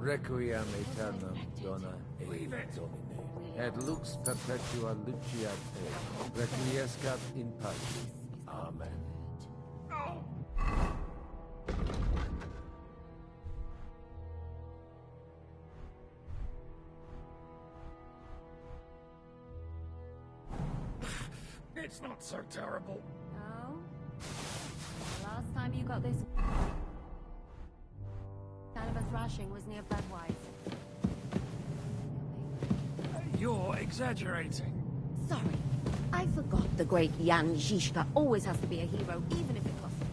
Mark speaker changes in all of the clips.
Speaker 1: Requiem aeternam dona e domine. Et lux perpetua luciate, requiescat in pace. Amen.
Speaker 2: It's not so terrible.
Speaker 3: Oh? Last time you got this kind of a thrashing was near Budweiser.
Speaker 2: You're exaggerating.
Speaker 3: Sorry. I forgot the great Jan Žižka always has to be a hero, even if it costs him.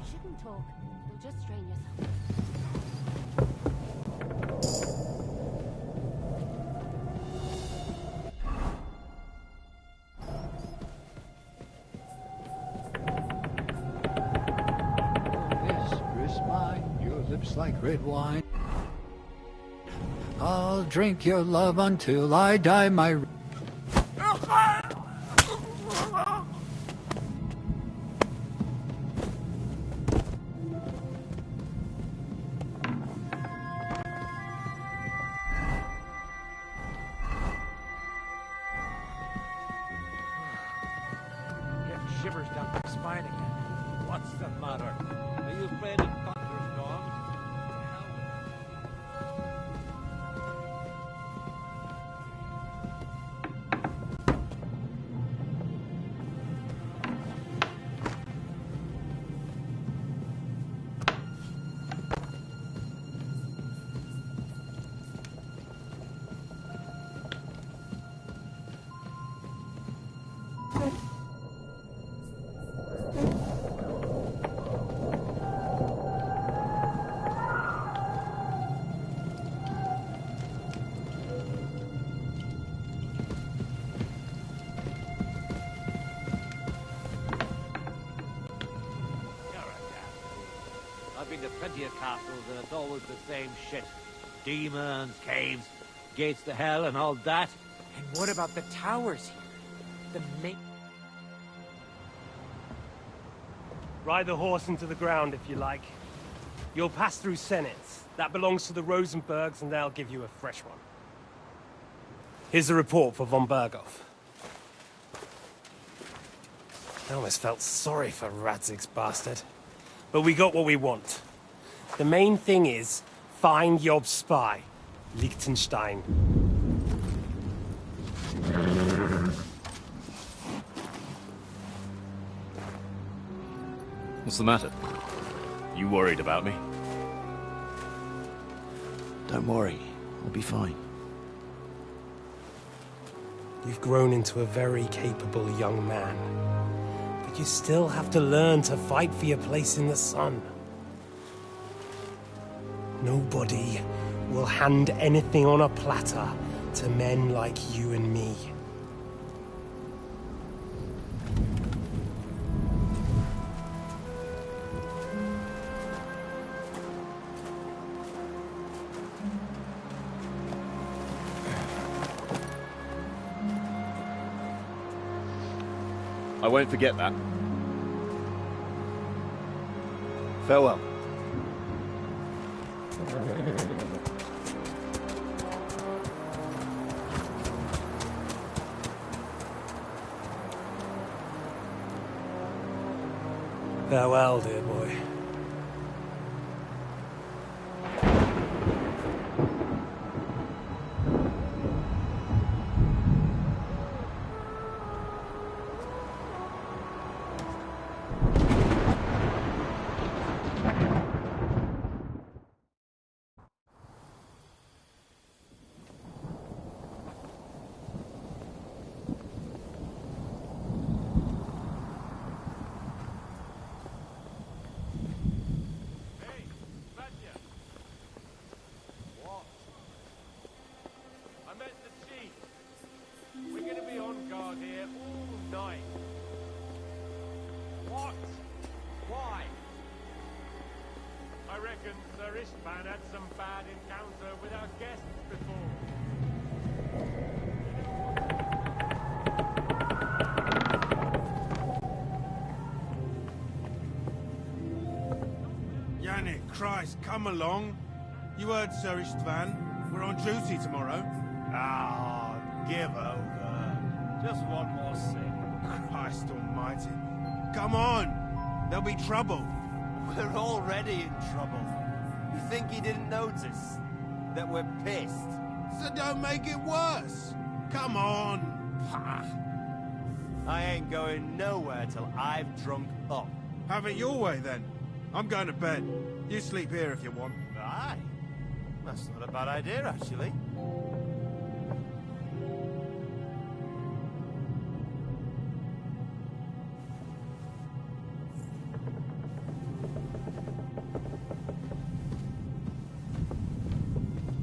Speaker 3: Shouldn't talk. You'll just strain yourself.
Speaker 4: Mistress mine, your lips like red wine. I'll drink your love until I die, my...
Speaker 2: Shivers down my spine again. What
Speaker 1: What's the matter? Are you afraid of thunderstorms? I've been to plenty of castles and it's always the same shit. Demons, caves, gates to hell and all that.
Speaker 5: And what about the towers here? The main...
Speaker 6: Ride the horse into the ground if you like. You'll pass through Senates. That belongs to the Rosenbergs and they'll give you a fresh one. Here's the report for von Berghoff. I almost felt sorry for Radzig's bastard. But we got what we want. The main thing is, find Job's spy, Liechtenstein.
Speaker 7: What's the matter? You worried about me?
Speaker 8: Don't worry, I'll be fine.
Speaker 6: You've grown into a very capable young man. But you still have to learn to fight for your place in the sun. Nobody will hand anything on a platter to men like you and me.
Speaker 7: I won't forget that.
Speaker 8: Farewell.
Speaker 6: Farewell, dear boy.
Speaker 2: I reckon Sir Istvan had some bad encounter with our guests before.
Speaker 9: Yannick, Christ, come along. You heard Sir Istvan. We're on duty tomorrow.
Speaker 10: Ah, give over. Just one more sip.
Speaker 9: Christ almighty. Come on! There'll be trouble.
Speaker 10: We're already in trouble. You think he didn't notice that we're pissed?
Speaker 9: So don't make it worse. Come on.
Speaker 10: I ain't going nowhere till I've drunk up.
Speaker 9: Have it your way then. I'm going to bed. You sleep here if you want.
Speaker 10: Aye. That's not a bad idea, actually.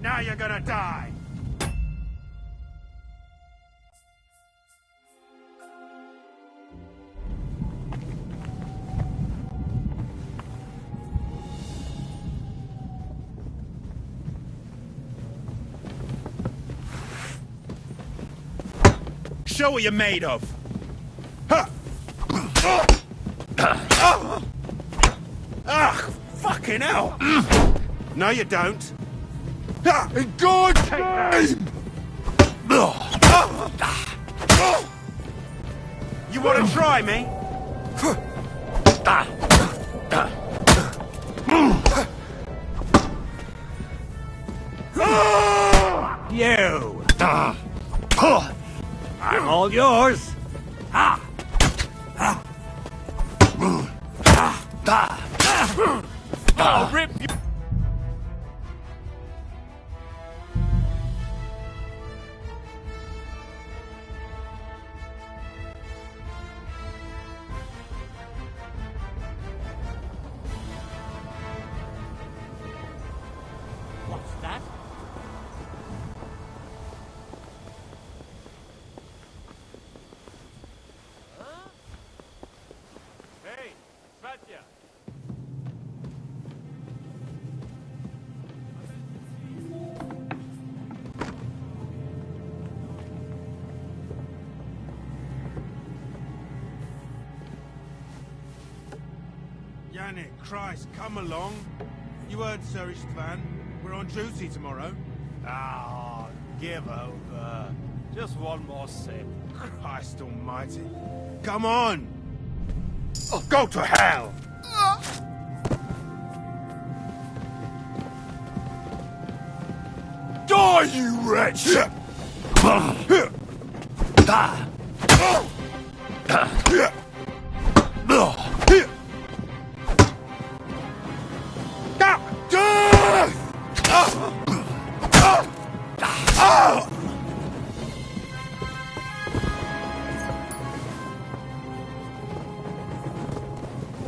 Speaker 9: Now you're gonna die! Show what you're made of! Ah! Fucking hell! No, you don't. In God's name! You want to try me?
Speaker 1: yours. Ha!
Speaker 2: I'll rip you.
Speaker 1: What's that?
Speaker 2: Hey, Svatya.
Speaker 9: Yannick, Christ, come along. You heard Sir Istvan. We're on duty tomorrow.
Speaker 10: Ah, give over. Just one more sip.
Speaker 9: Christ almighty. Come on! Oh, go to hell!
Speaker 10: Die, you wretch!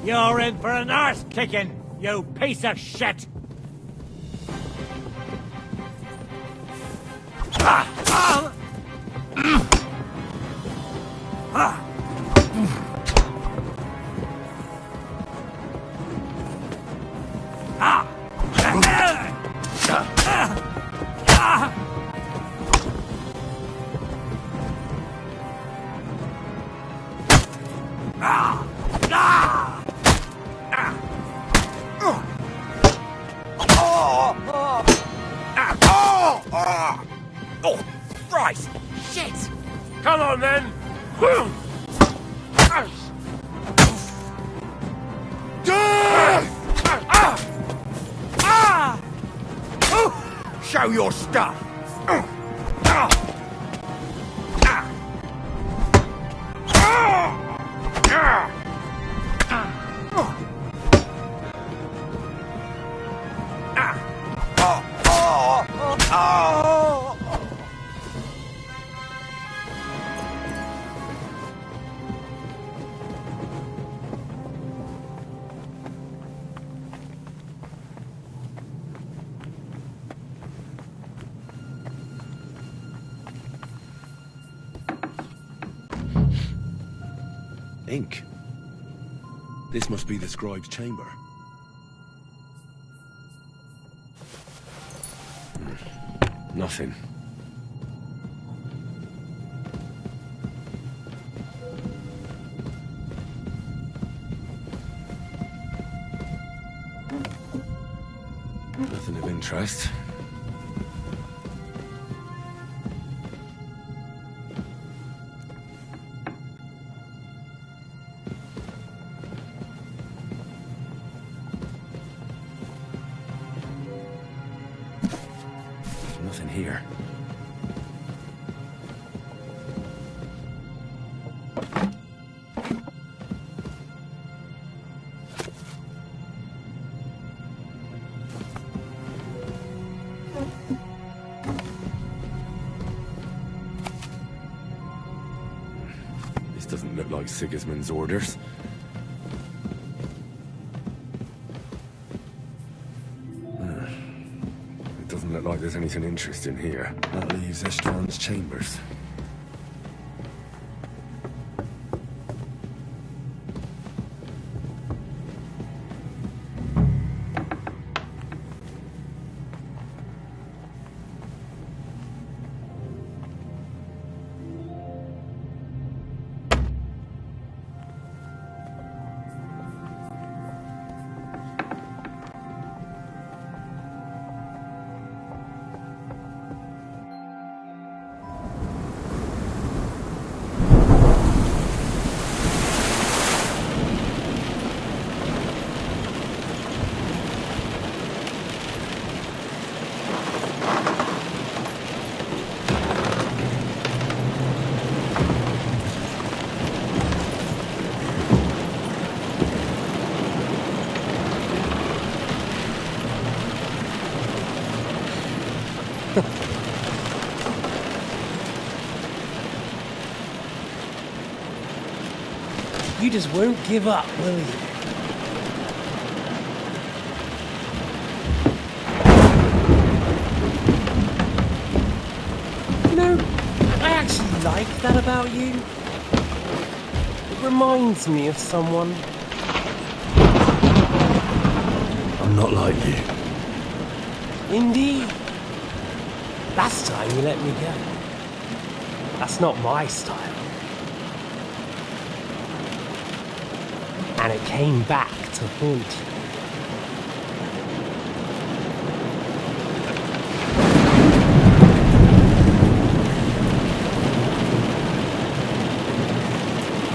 Speaker 1: You're in for an arse kicking, you piece of shit!
Speaker 2: Oh, Christ! Shit! Come on, then!
Speaker 10: Show your stuff!
Speaker 8: Ink. This must be the scribe's chamber. Nothing. Nothing of interest. Nothing here. This doesn't look like Sigismund's orders. Doesn't look like there's anything interesting here. That leaves Istvan's chambers.
Speaker 6: You just won't give up, will you? You know, I actually like that about you. It reminds me of someone.
Speaker 8: I'm not like you.
Speaker 6: Indeed. Last time you let me go. That's not my style. And it came back to haunt you.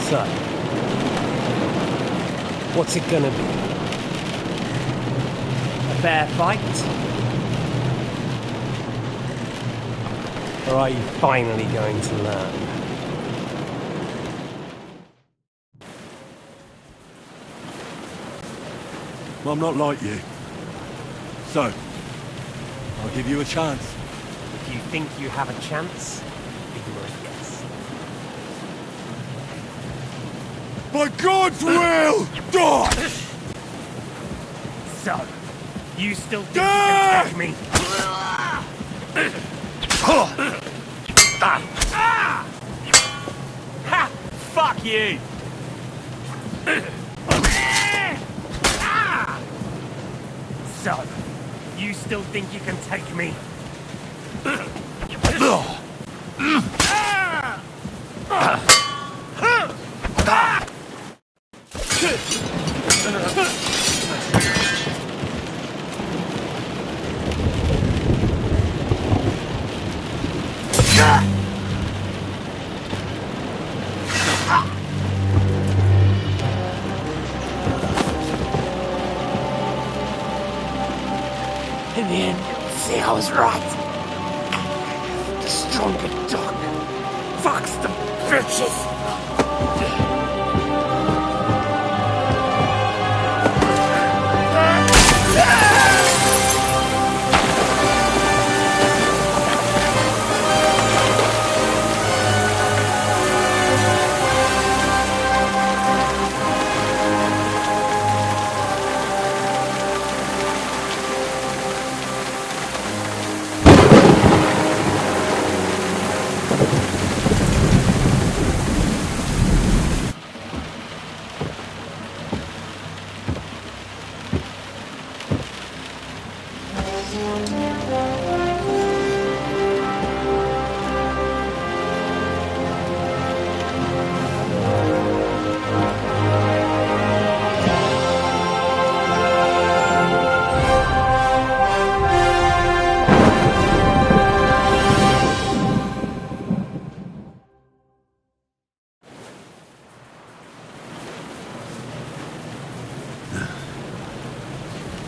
Speaker 6: So, what's it gonna be? A fair fight? Or are you finally going to learn?
Speaker 8: Well, I'm not like you. So, I'll give you a chance.
Speaker 6: If you think you have a chance, be my guest.
Speaker 8: By God's will! Die!
Speaker 6: So, you still think you can take me? Ha! Fuck you! So, you still think you can take me? In the end, see, I was right. The stronger dog fucks the bitches.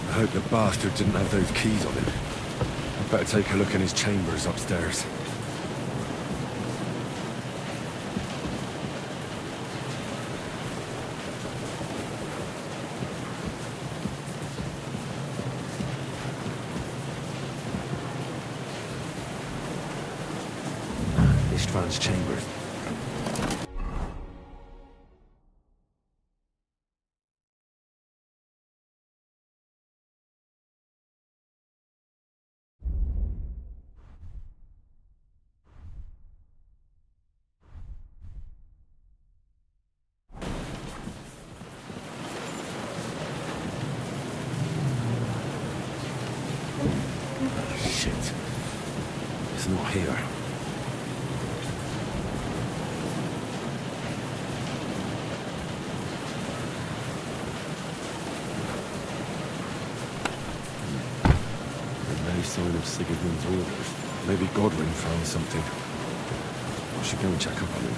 Speaker 8: I hope the bastard didn't have those keys on him. I'd better take a look in his chambers upstairs. Ishtvan's chambers. Shit. It's not here. No sign of Sigurdmund's orders. Maybe Godwin found something. I should go and check up on him.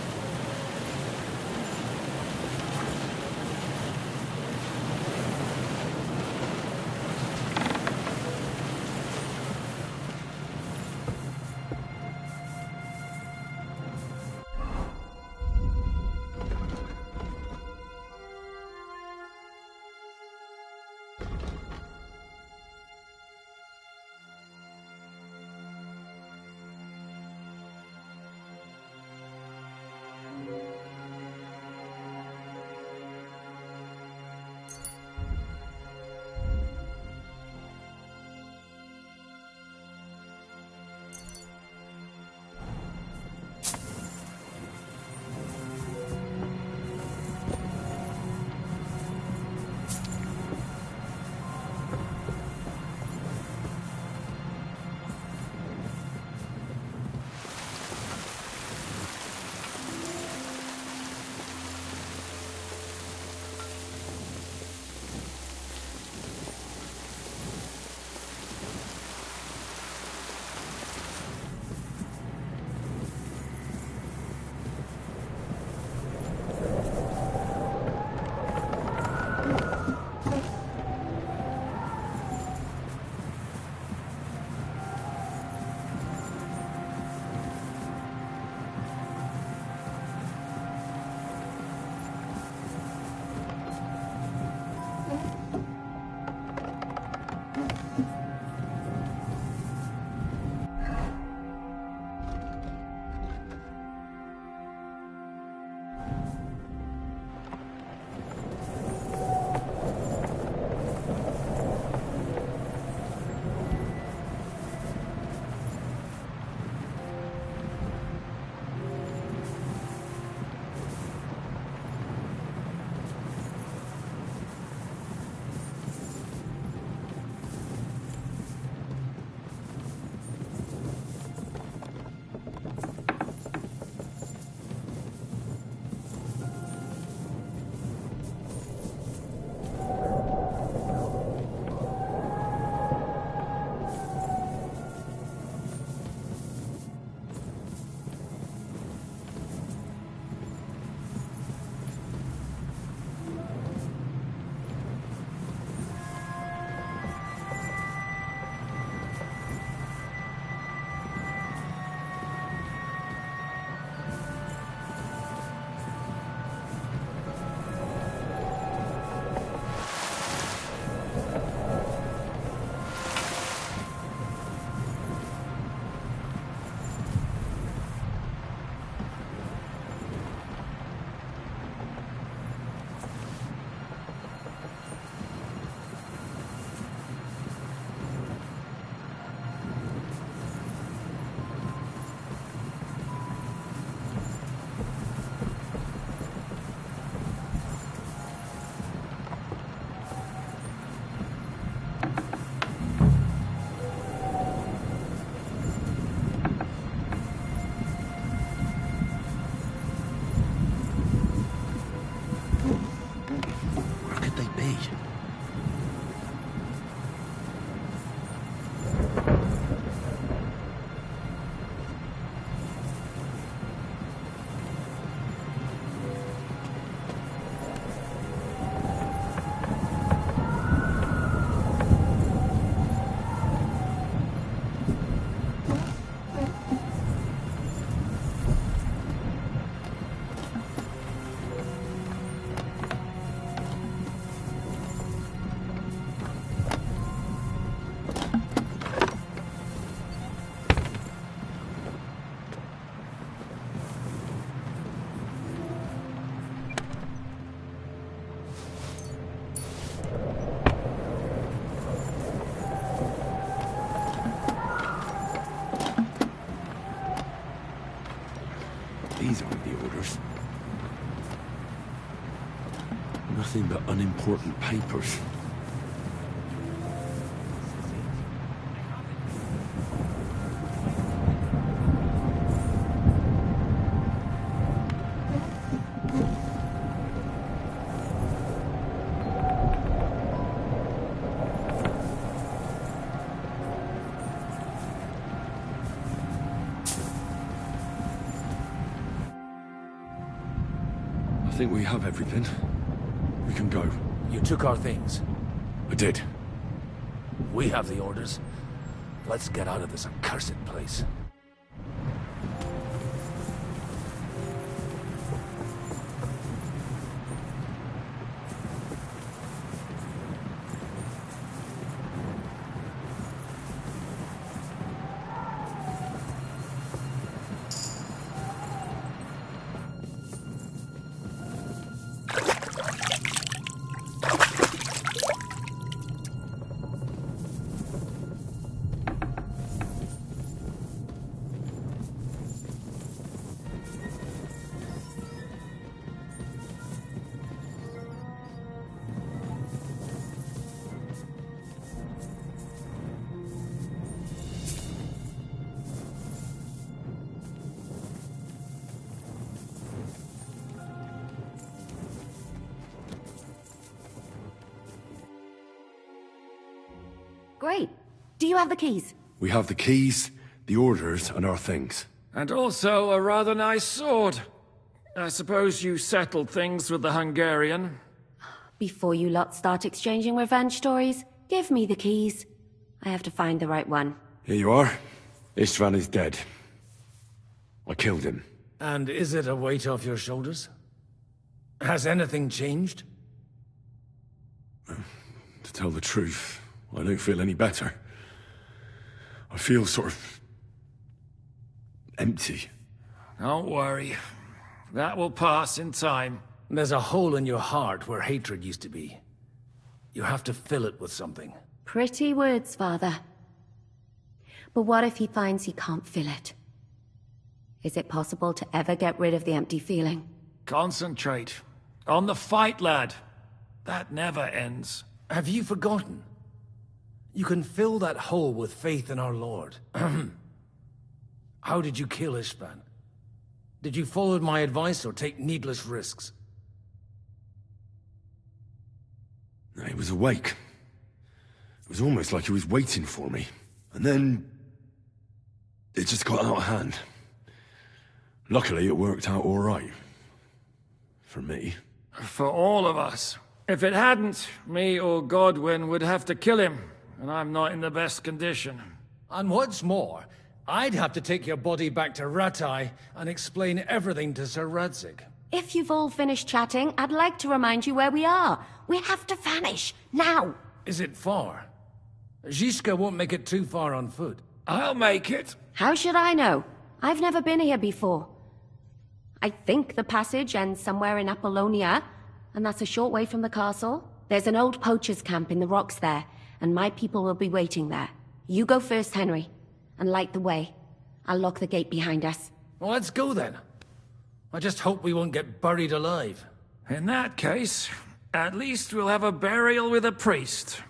Speaker 8: papers. Nothing but unimportant papers. I think we have everything. We can go.
Speaker 11: You took our things.
Speaker 8: I did.
Speaker 11: We have the orders. Let's get out of this accursed place.
Speaker 3: Great. Do you have the keys?
Speaker 8: We have the keys, the orders, and our things.
Speaker 4: And also a rather nice sword. I suppose you settled things with the Hungarian.
Speaker 3: Before you lot start exchanging revenge stories, give me the keys. I have to find the right one.
Speaker 8: Here you are. Istvan is dead. I killed him.
Speaker 11: And is it a weight off your shoulders? Has anything changed?
Speaker 8: To tell the truth, I don't feel any better. I feel sort of empty.
Speaker 4: Don't worry. That will pass in time.
Speaker 11: There's a hole in your heart where hatred used to be. You have to fill it with something.
Speaker 3: Pretty words, Father. But what if he finds he can't fill it? Is it possible to ever get rid of the empty feeling?
Speaker 4: Concentrate. On the fight, lad. That never ends.
Speaker 11: Have you forgotten? You can fill that hole with faith in our Lord. How did you kill Istvan? Did you follow my advice or take needless risks?
Speaker 8: He was awake. It was almost like he was waiting for me. And then... it just got out of hand. Luckily, it worked out all right. For me.
Speaker 4: For all of us. If it hadn't, me or Godwin would have to kill him, and I'm not in the best condition.
Speaker 11: And what's more, I'd have to take your body back to Rattay and explain everything to Sir Radzig.
Speaker 3: If you've all finished chatting, I'd like to remind you where we are. We have to vanish, now!
Speaker 11: Is it far? Zizka won't make it too far on foot.
Speaker 4: I'll make it.
Speaker 3: How should I know? I've never been here before. I think the passage ends somewhere in Apollonia, and that's a short way from the castle. There's an old poacher's camp in the rocks there, and my people will be waiting there. You go first, Henry, and light the way. I'll lock the gate behind us.
Speaker 11: Well, let's go then. I just hope we won't get buried alive.
Speaker 4: In that case, at least we'll have a burial with a priest.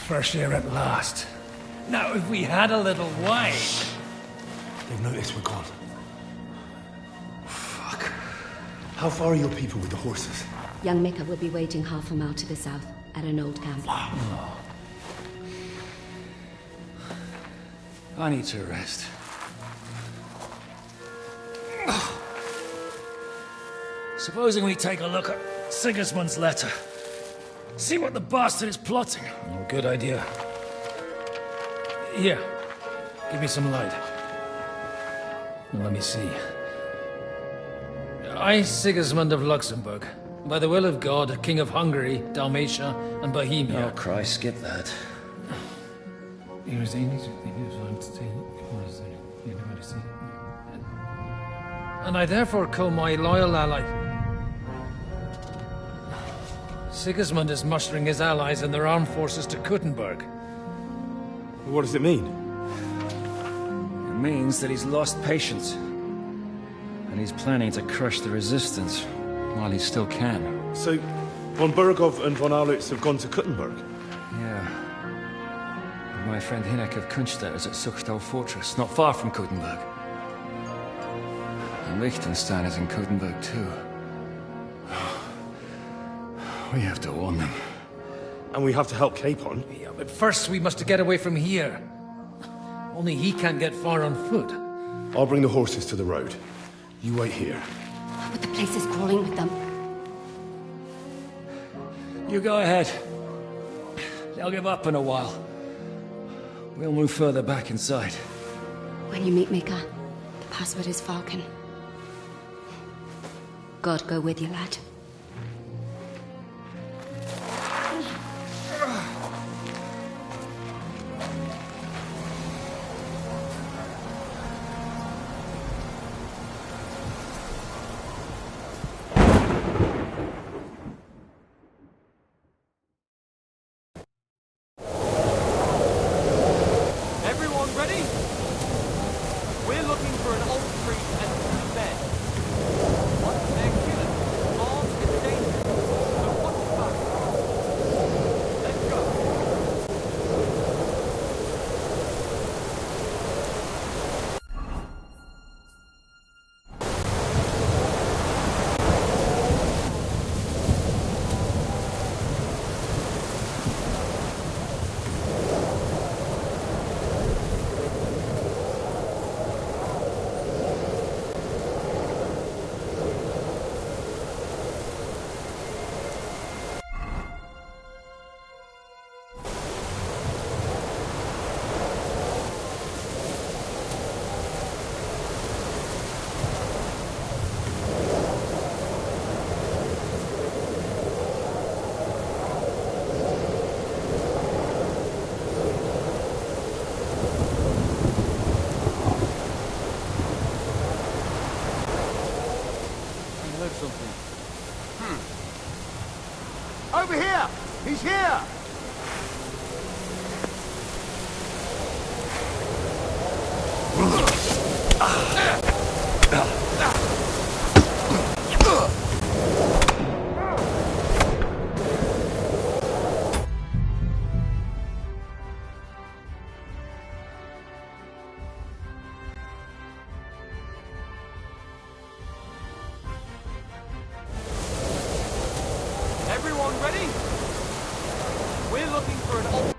Speaker 11: Fresh air at last. Now, if we had a little wine...
Speaker 8: They've noticed we're gone. Fuck. How far are your people with the horses?
Speaker 3: Young Mika will be waiting half a mile to the south, at an old camp.
Speaker 11: Oh. I need to rest. Supposing we take a look at Sigismund's letter. See what the bastard is plotting. Oh, good idea. Here, give me some light. Now, let me see. I, Sigismund of Luxembourg, by the will of God, King of Hungary, Dalmatia, and Bohemia.
Speaker 12: Oh, Christ, skip that.
Speaker 11: And I therefore call my loyal ally... Sigismund is mustering his allies and their armed forces to Kuttenberg.
Speaker 8: What does it mean?
Speaker 12: It means that he's lost patience. And he's planning to crush the resistance while he still can.
Speaker 8: So, von Burgov and von Aulitz have gone to Kuttenberg?
Speaker 12: Yeah. And my friend Hinek of Kunstadt is at Suchtal Fortress, not far from Kuttenberg. And Liechtenstein is in Kuttenberg too. We have to warn them.
Speaker 8: And we have to help Capon?
Speaker 11: Yeah, but first we must get away from here. Only he can't get far on foot.
Speaker 8: I'll bring the horses to the road. You wait here.
Speaker 3: But the place is crawling with them.
Speaker 12: You go ahead. They'll give up in a while. We'll move further back inside.
Speaker 3: When you meet Mika, the password is Falcon. God go with you, lad.
Speaker 10: Over here! He's here!
Speaker 5: Everyone ready? We're looking for an old...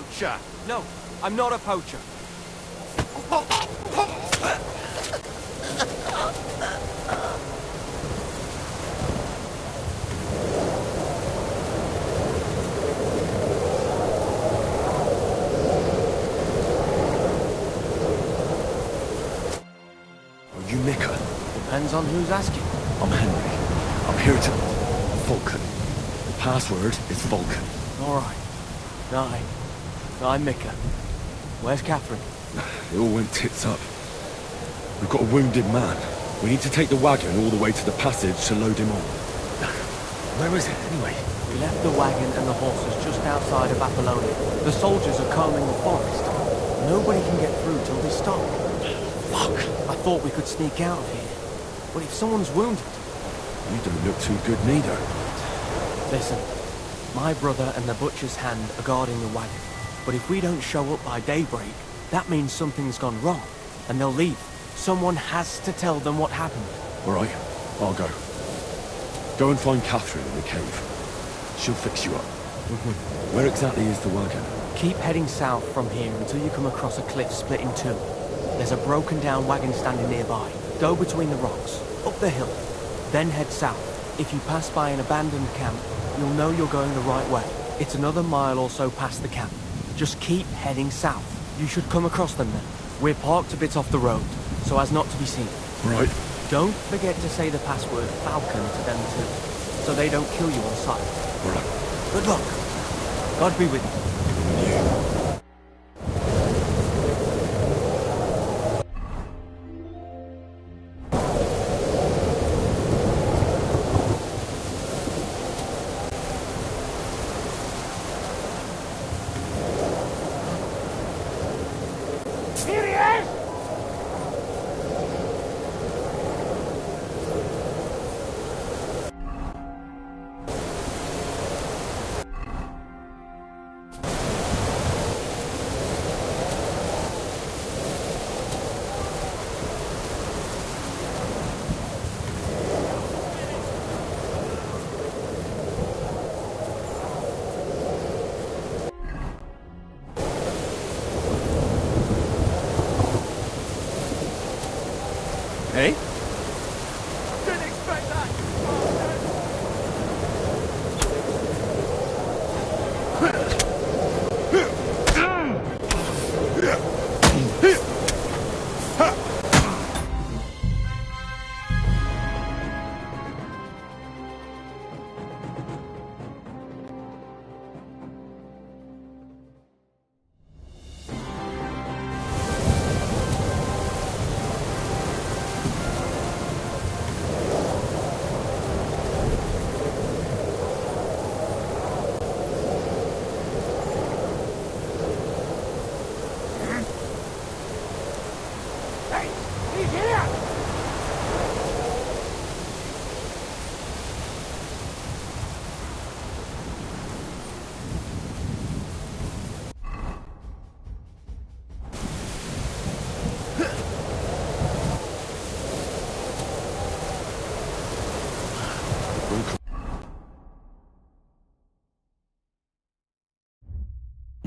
Speaker 10: poacher!
Speaker 5: No, I'm not a poacher.
Speaker 8: Are you Mika?
Speaker 5: Depends on who's asking.
Speaker 8: I'm Henry. I'm here to... Vulcan. The password is Vulcan.
Speaker 5: All right. I'm Mika. Where's Catherine?
Speaker 8: It all went tits up. We've got a wounded man. We need to take the wagon all the way to the passage to load him on. Where is it, anyway?
Speaker 5: We left the wagon and the horses just outside of Apollonia. The soldiers are combing the forest. Nobody can get through till they stop.
Speaker 8: Fuck.
Speaker 5: I thought we could sneak out of here. But if someone's wounded...
Speaker 8: You don't look too good neither.
Speaker 5: Listen, my brother and the butcher's hand are guarding the wagon. But if we don't show up by daybreak, that means something's gone wrong. And they'll leave. Someone has to tell them what happened.
Speaker 8: All right, I'll go. Go and find Catherine in the cave. She'll fix you up. Where exactly is the wagon?
Speaker 5: Keep heading south from here until you come across a cliff split in two. There's a broken down wagon standing nearby. Go between the rocks, up the hill, then head south. If you pass by an abandoned camp, you'll know you're going the right way. It's another mile or so past the camp. Just keep heading south. You should come across them then. We're parked a bit off the road, so as not to be seen.
Speaker 8: Right.
Speaker 5: Don't forget to say the password Falcon to them too, so they don't kill you on sight.
Speaker 8: All right.
Speaker 5: Good luck. God be with you.
Speaker 8: Hey?
Speaker 10: Didn't expect that!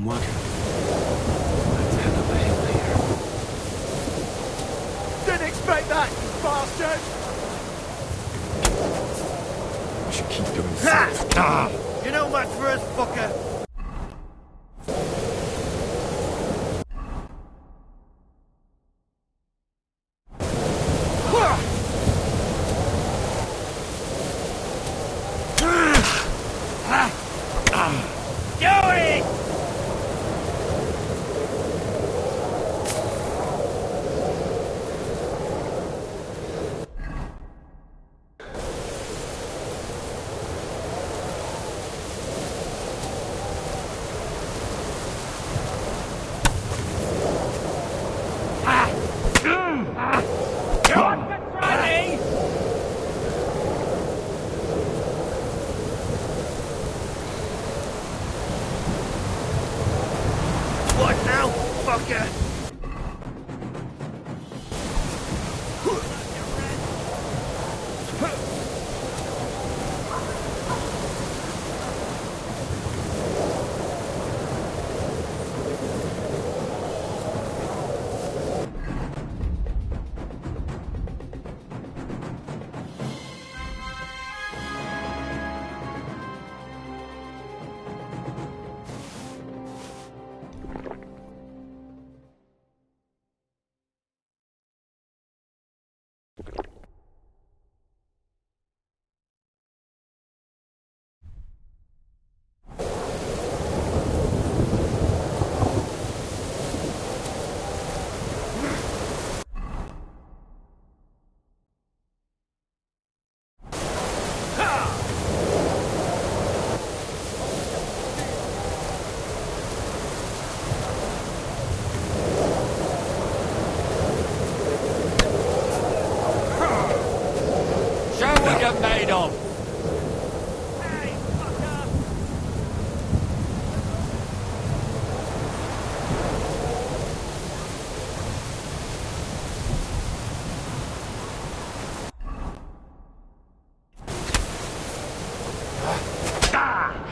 Speaker 8: Wagon. Let's head up the hill here.
Speaker 10: Didn't expect that, you bastard!
Speaker 8: We should keep going south.
Speaker 10: You know much for us, fucker! What now, fucker?
Speaker 1: Made of.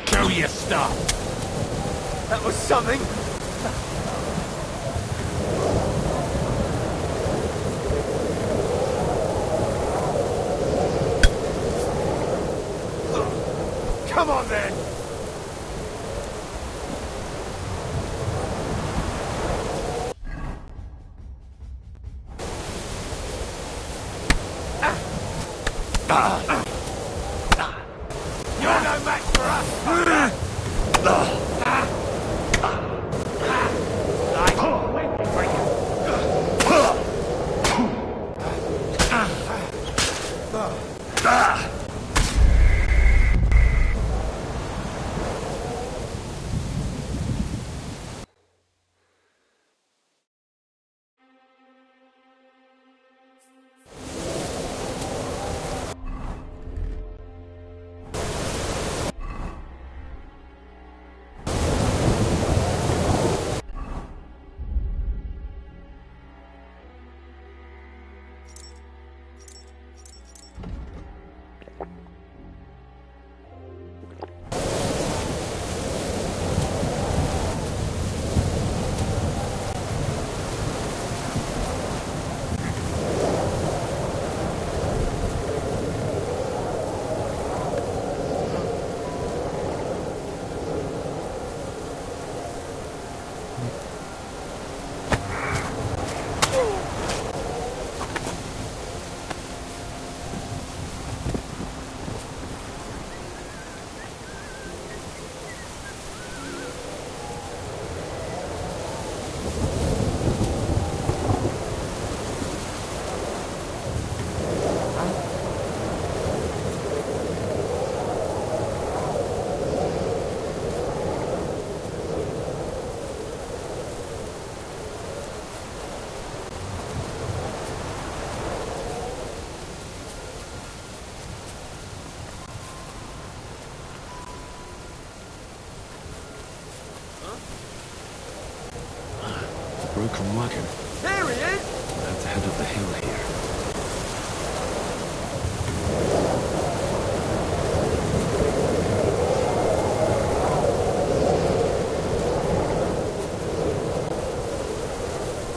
Speaker 1: Show your stuff.
Speaker 10: That was something. Come on then. You're no match for us.
Speaker 8: Broken wagon.
Speaker 10: There he is!
Speaker 8: We'll have to head up the hill here.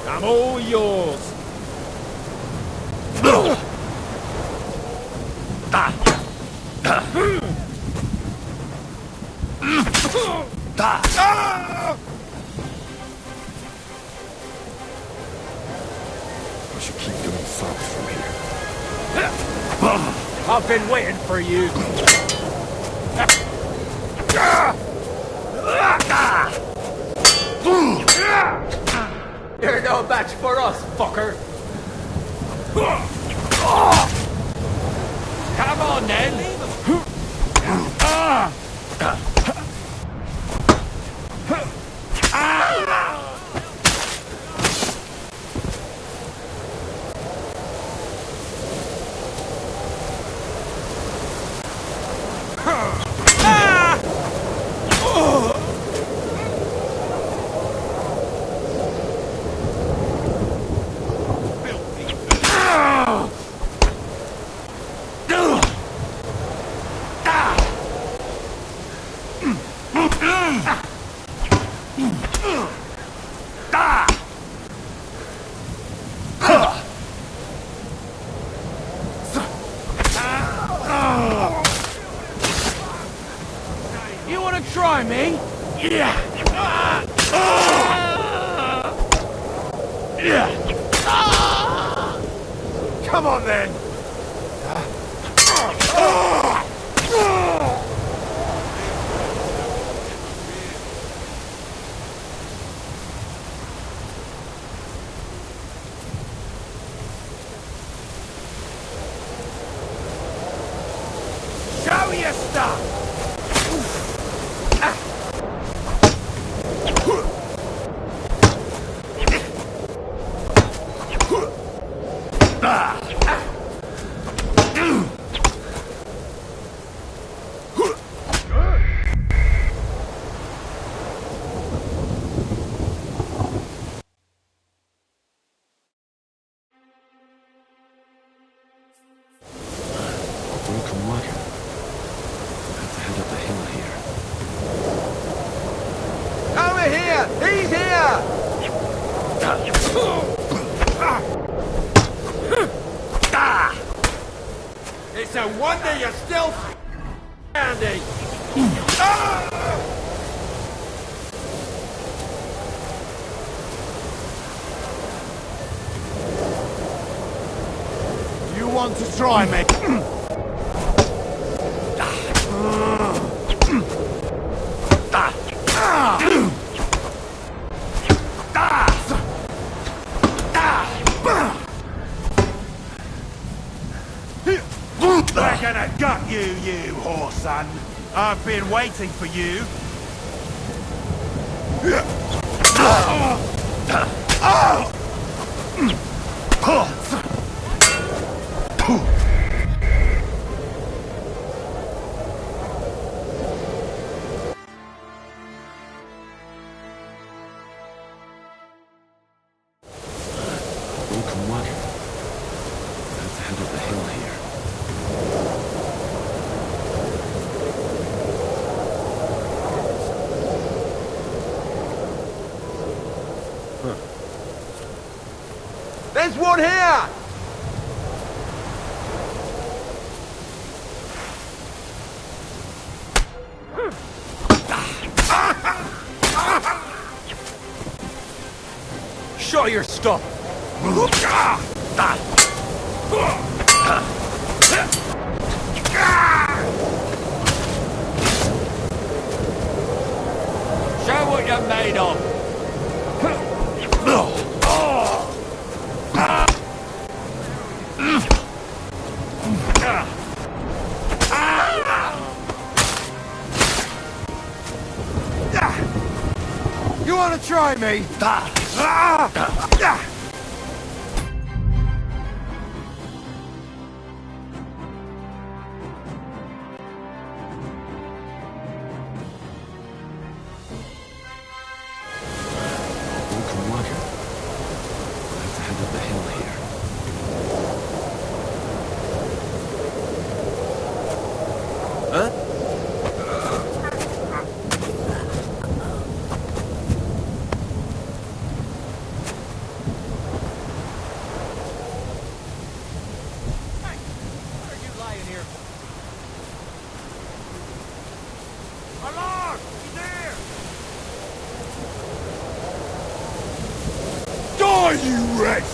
Speaker 4: I'm all yours.
Speaker 8: I should keep going south from here.
Speaker 1: I've been waiting for you.
Speaker 10: You're no match for us, fucker!
Speaker 1: Come on then. You want to try me? Yeah.
Speaker 9: Come on then! Show your stuff!
Speaker 8: Broken wagon. We'll have to head up the hill here.
Speaker 10: Over here! He's here!
Speaker 9: It's a wonder you're still Andy. You want to try me? They're gonna gut you, you whore son. I've been waiting for you.
Speaker 8: Broken wagon. We'll have to head up the hill here.
Speaker 10: There's one here!
Speaker 9: Show your stuff.
Speaker 1: Show what you're made of.
Speaker 9: You wanna try me?
Speaker 8: Broken wagon. We'll have to head up the hill here.
Speaker 9: Die, you wretch!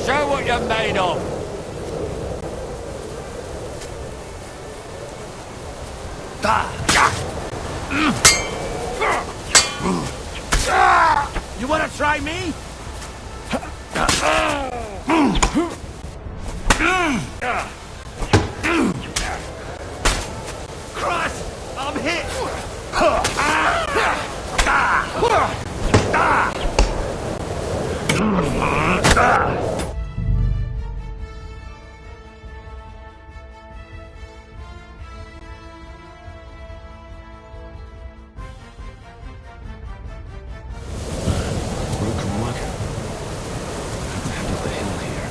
Speaker 1: Show what you're made of.
Speaker 9: You wanna try me? Christ! I'm hit!
Speaker 8: Broken wagon. We'll have to head up the hill here.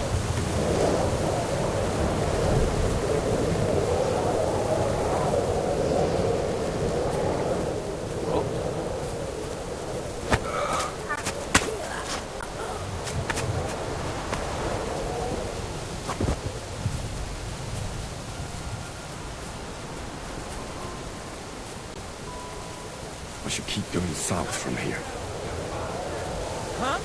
Speaker 8: I should keep going south from here.
Speaker 5: Huh?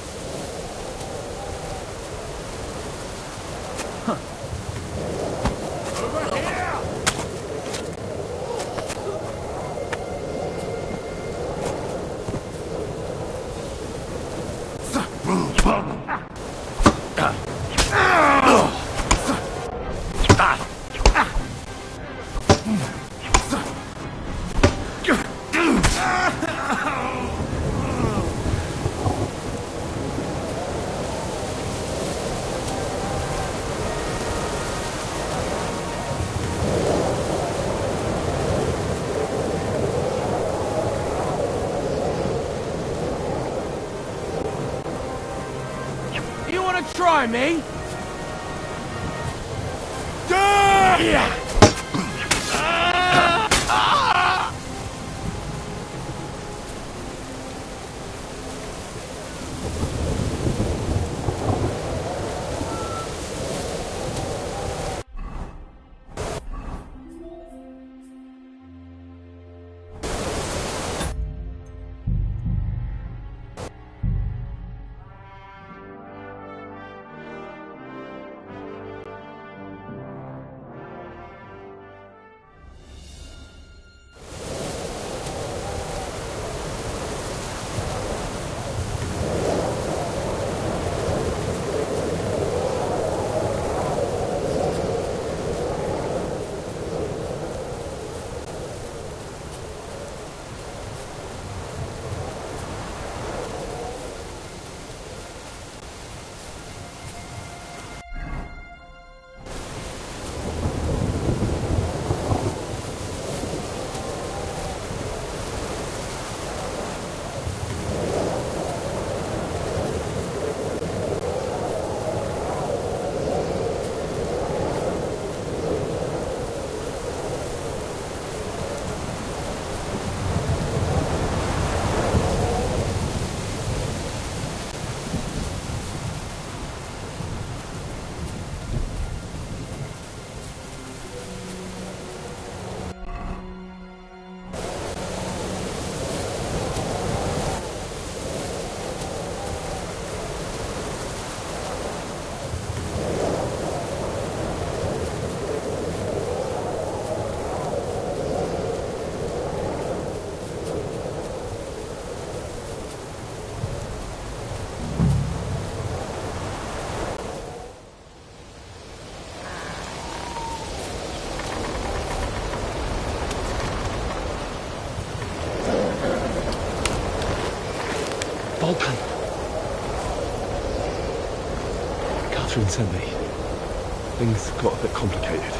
Speaker 5: Try me? Yeah.
Speaker 8: Vulcan. Catherine sent me. Things got a bit complicated.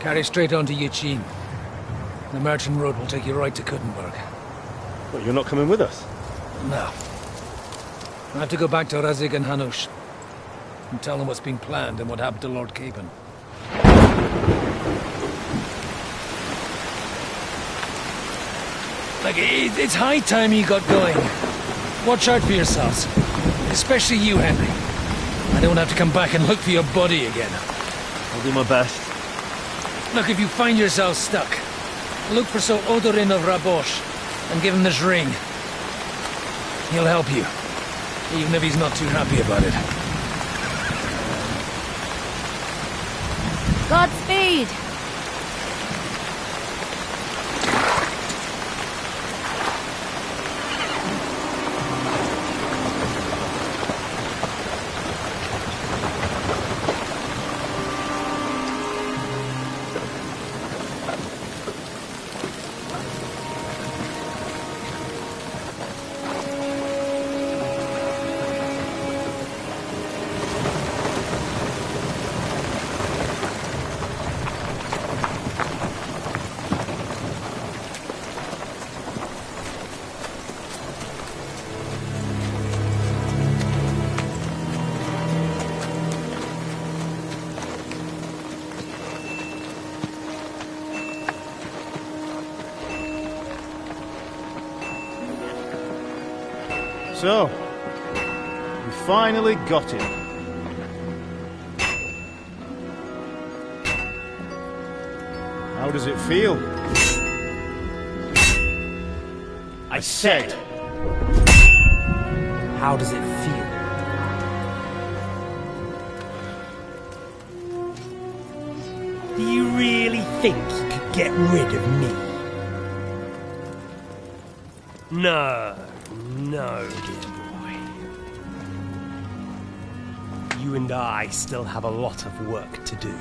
Speaker 11: Carry straight on to Yuchin. The merchant road will take you right to Kuttenberg.
Speaker 7: Well, you're not coming with us?
Speaker 11: No. I have to go back to Razik and Hanush and tell them what's been planned and what happened to Lord Capon. Like, it's high time you got going. Watch out for yourselves. Especially you, Henry. I don't have to come back and look for your body again.
Speaker 7: I'll do my best.
Speaker 11: Look, if you find yourself stuck, look for Sir Odorin of Rabosh and give him this ring. He'll help you, even if he's not too happy about it.
Speaker 3: Godspeed!
Speaker 13: So, we finally got him. How does it feel?
Speaker 6: I said, how does it feel? Do you really think you could get rid of me? No, dear boy. You and I still have a lot of work to do.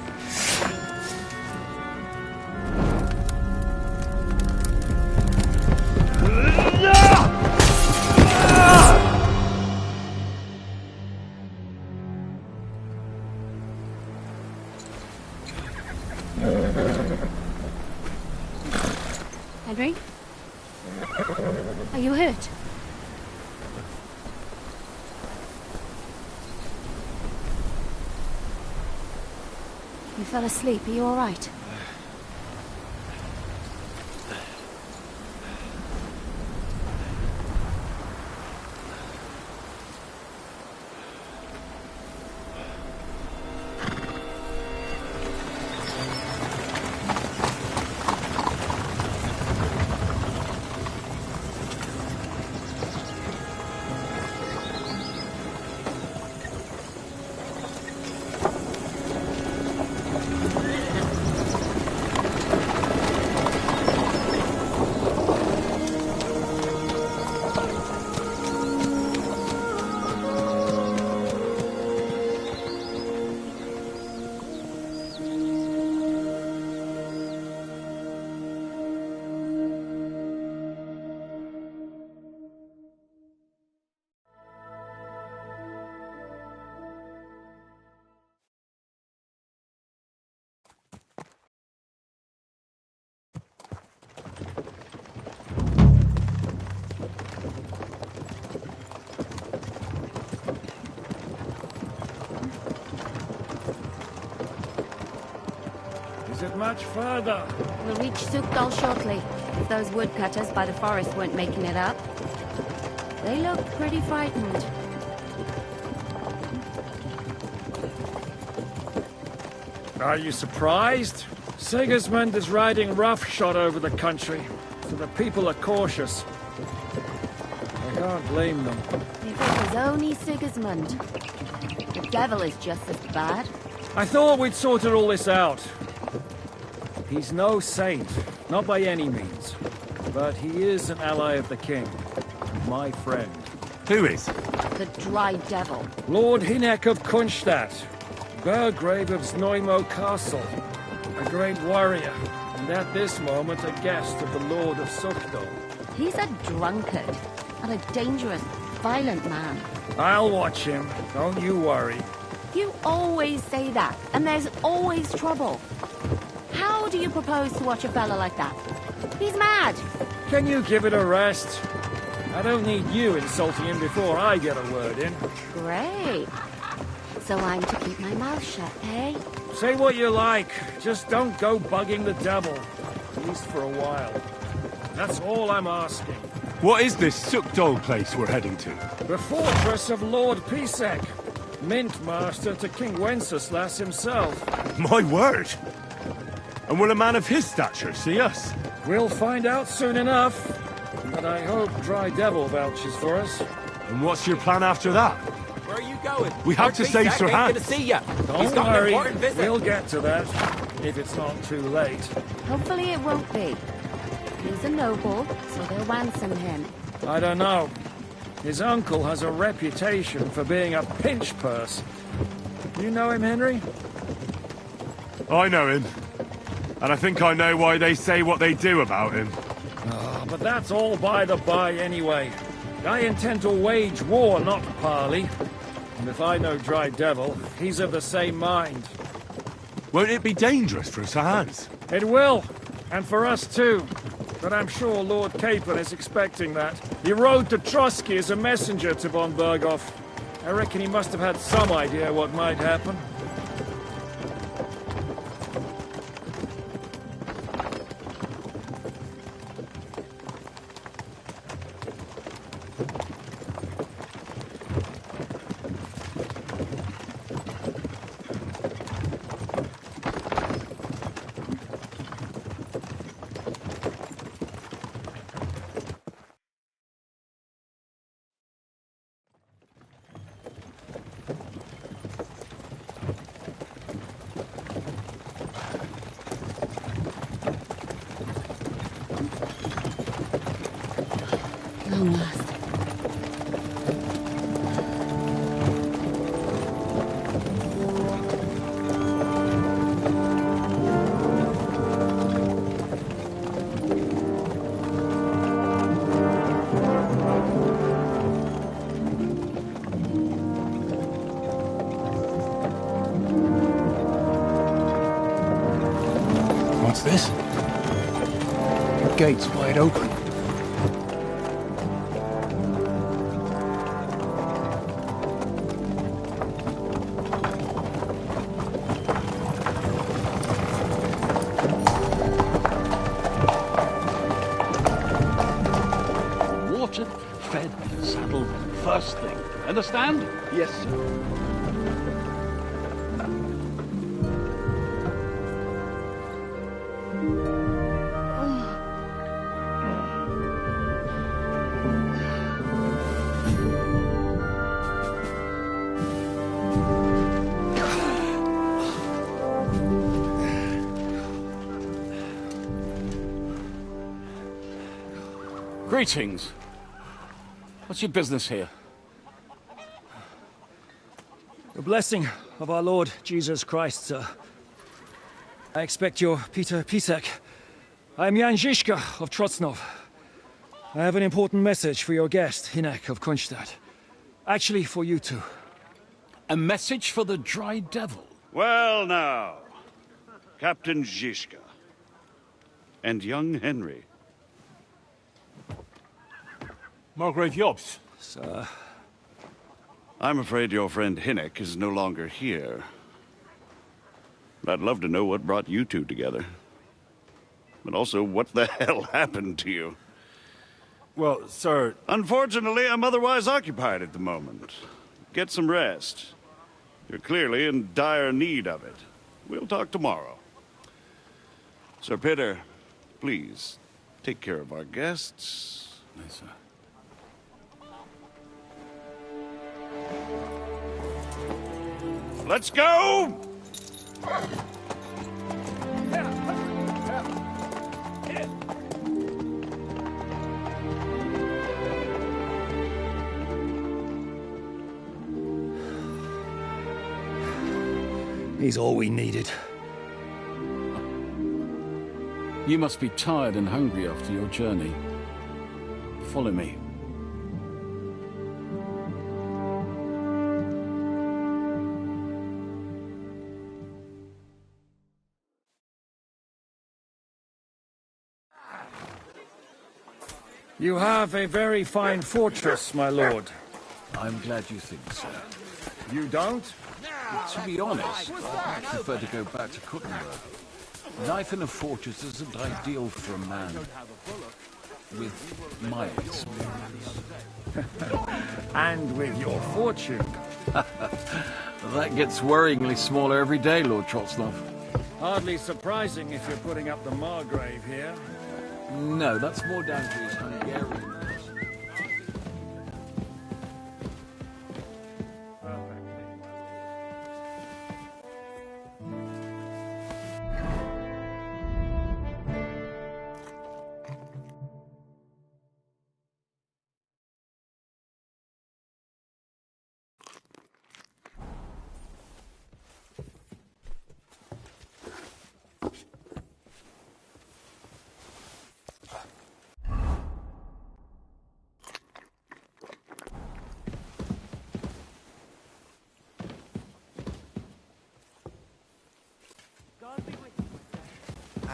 Speaker 3: Henry? Are you hurt? You fell asleep. Are you all right?
Speaker 4: Is it much further?
Speaker 3: We'll reach Sukdal shortly, if those woodcutters by the forest weren't making it up. They look pretty frightened.
Speaker 4: Are you surprised? Sigismund is riding roughshod over the country, so the people are cautious. I can't blame them.
Speaker 3: If it was only Sigismund. The devil is just as bad.
Speaker 4: I thought we'd sorted all this out. He's no saint, not by any means. But he is an ally of the king. My friend.
Speaker 8: Who is?
Speaker 3: The Dry Devil.
Speaker 4: Lord Hinek of Kunstadt, Burgrave of Znojmo Castle, a great warrior, and at this moment a guest of the Lord of Sukdal.
Speaker 3: He's a drunkard, and a dangerous, violent man.
Speaker 4: I'll watch him, don't you worry.
Speaker 3: You always say that, and there's always trouble. How do you propose to watch a fella like that? He's mad.
Speaker 4: Can you give it a rest? I don't need you insulting him before I get a word in.
Speaker 3: Great. So I'm to keep my mouth shut, eh?
Speaker 4: Say what you like, just don't go bugging the devil. At least for a while. That's all I'm asking.
Speaker 8: What is this Sukdal place we're heading to?
Speaker 4: The fortress of Lord Pisek, Mint Master to King Wenceslas himself.
Speaker 8: My word! And will a man of his stature see us?
Speaker 4: We'll find out soon enough. But I hope Dry Devil vouches for us.
Speaker 8: And what's your plan after that?
Speaker 10: Where are you going?
Speaker 8: We have to save Sir Hans.
Speaker 10: To see ya. He's
Speaker 4: Don't
Speaker 10: got an
Speaker 4: worry,
Speaker 10: important visit.
Speaker 4: we'll get to that, if it's not too late.
Speaker 3: Hopefully it won't be. He's a noble, so they'll ransom him.
Speaker 4: I don't know. His uncle has a reputation for being a pinch purse. You know him, Henry?
Speaker 8: I know him. And I think I know why they say what they do about him.
Speaker 4: Oh, but that's all by the by anyway. I intend to wage war, not parley. And if I know Dry Devil, he's of the same mind.
Speaker 8: Won't it be dangerous for Sir Hans?
Speaker 4: It will, and for us too. But I'm sure Lord Capon is expecting that. He rode to Trotsky as a messenger to von Berghoff. I reckon he must have had some idea what might happen.
Speaker 3: long last.
Speaker 14: What's this? The gate's wide open.
Speaker 15: Watered, fed, saddled, first thing. Understand?
Speaker 7: Yes, sir.
Speaker 15: Greetings. What's your business here?
Speaker 4: The blessing of our Lord Jesus Christ, sir. I expect you're Peter Pisek. I am Jan Žižka of Trocnov. I have an important message for your guest, Hinek of Kunstadt. Actually, for you two.
Speaker 15: A message for the Dry Devil?
Speaker 16: Well now, Captain Žižka. And young Henry.
Speaker 15: Margrave Jobs.
Speaker 4: Sir.
Speaker 16: I'm afraid your friend Hinek is no longer here. But I'd love to know what brought you two together. But also, what the hell happened to you?
Speaker 9: Well, sir...
Speaker 16: Unfortunately, I'm otherwise occupied at the moment. Get some rest. You're clearly in dire need of it. We'll talk tomorrow. Sir Peter, please, take care of our guests.
Speaker 15: Yes, sir.
Speaker 16: Let's go!
Speaker 4: He's all we needed.
Speaker 15: You must be tired and hungry after your journey. Follow me.
Speaker 4: You have a very fine fortress, my lord.
Speaker 15: I'm glad you think so.
Speaker 4: You don't?
Speaker 15: To be honest, I prefer to go back to Kuttenberg. Life in a fortress isn't ideal for a man with my experience.
Speaker 4: And with your fortune.
Speaker 15: That gets worryingly smaller every day, Lord Trotznov.
Speaker 4: Hardly surprising if you're putting up the Margrave here.
Speaker 15: No, that's more down to his Hungarian.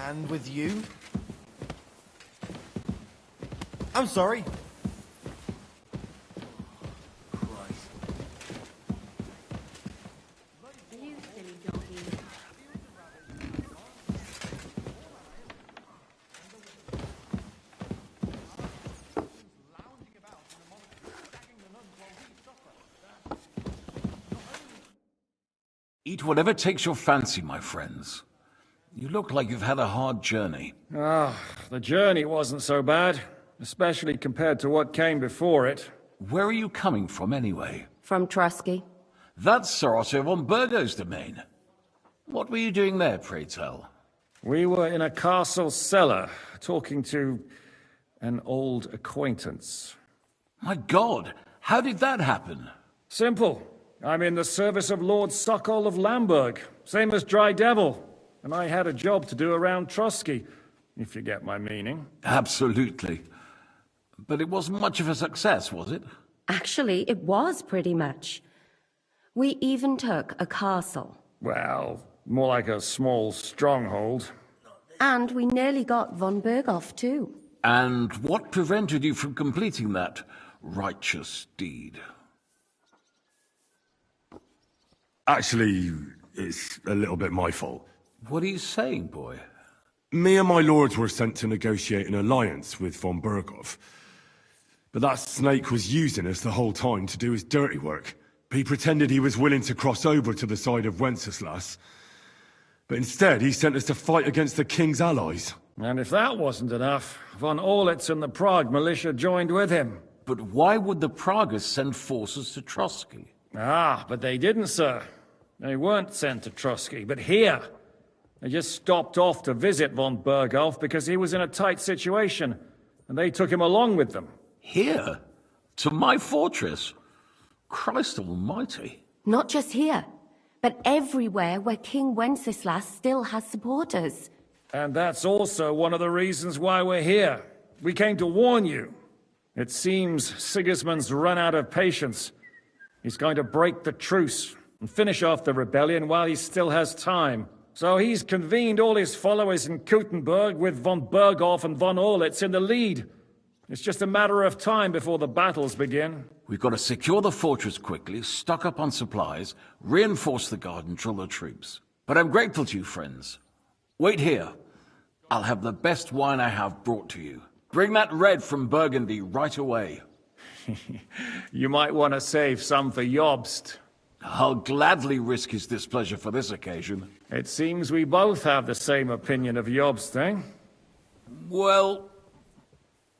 Speaker 10: And with you? I'm sorry.
Speaker 15: Eat whatever takes your fancy, my friends. You look like you've had a hard journey.
Speaker 4: Ah, the journey wasn't so bad, especially compared to what came before it.
Speaker 15: Where are you coming from, anyway?
Speaker 3: From Trusky.
Speaker 15: That's Sir Otto von Burgo's domain. What were you doing there, pray tell?
Speaker 4: We were in a castle cellar, talking to an old acquaintance.
Speaker 15: My God, how did that happen?
Speaker 4: Simple. I'm in the service of Lord Suckle of Lamberg, same as Dry Devil, and I had a job to do around Trusky, if you get my meaning.
Speaker 15: Absolutely. But it wasn't much of a success, was it?
Speaker 3: Actually, it was pretty much. We even took a castle.
Speaker 4: Well, more like a small stronghold.
Speaker 3: And we nearly got von Berghoff, too.
Speaker 15: And what prevented you from completing that righteous deed?
Speaker 8: Actually, it's a little bit my fault.
Speaker 15: What are you saying, boy?
Speaker 8: Me and my lords were sent to negotiate an alliance with von Berghoff. But that snake was using us the whole time to do his dirty work. He pretended he was willing to cross over to the side of Wenceslas. But instead, he sent us to fight against the king's allies.
Speaker 4: And if that wasn't enough, von Orlitz and the Prague militia joined with him.
Speaker 15: But why would the Praguers send forces to Trusky?
Speaker 4: Ah, but they didn't, sir. They weren't sent to Trusky, but here. They just stopped off to visit von Berghoff because he was in a tight situation, and they took him along with them.
Speaker 15: Here? To my fortress? Christ almighty.
Speaker 3: Not just here, but everywhere where King Wenceslas still has supporters.
Speaker 4: And that's also one of the reasons why we're here. We came to warn you. It seems Sigismund's run out of patience. He's going to break the truce and finish off the rebellion while he still has time. So he's convened all his followers in Kuttenberg with von Berghoff and von Orlitz in the lead. It's just a matter of time before the battles begin.
Speaker 15: We've got to secure the fortress quickly, stock up on supplies, reinforce the guard and drill the troops. But I'm grateful to you, friends. Wait here. I'll have the best wine I have brought to you. Bring that red from Burgundy right away.
Speaker 4: You might want to save some for Jobst.
Speaker 15: I'll gladly risk his displeasure for this occasion.
Speaker 4: It seems we both have the same opinion of Jobst, eh?
Speaker 15: Well,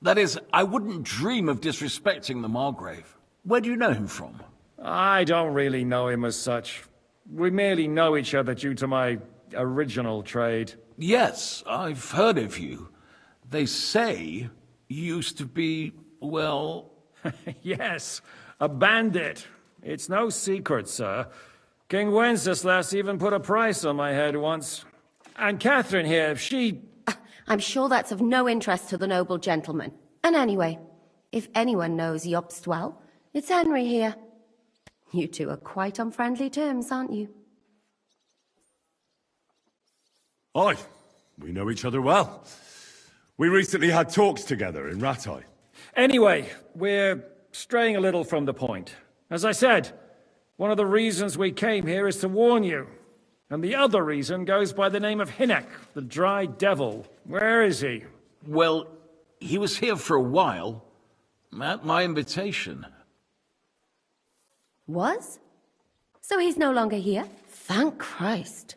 Speaker 15: that is, I wouldn't dream of disrespecting the Margrave. Where do you know him from?
Speaker 4: I don't really know him as such. We merely know each other due to my original trade.
Speaker 15: Yes, I've heard of you. They say you used to be, well...
Speaker 4: Yes, a bandit. It's no secret, sir. King Wenceslas even put a price on my head once. And Catherine here, she...
Speaker 3: I'm sure that's of no interest to the noble gentleman. And anyway, if anyone knows Jobst well, it's Henry here. You two are quite on friendly terms, aren't you?
Speaker 8: Aye, we know each other well. We recently had talks together in Rattay.
Speaker 4: Anyway, we're straying a little from the point. As I said, one of the reasons we came here is to warn you. And the other reason goes by the name of Hynek, the Dry Devil. Where is he?
Speaker 15: Well, he was here for a while, at my invitation.
Speaker 3: Was? So he's no longer here? Thank Christ.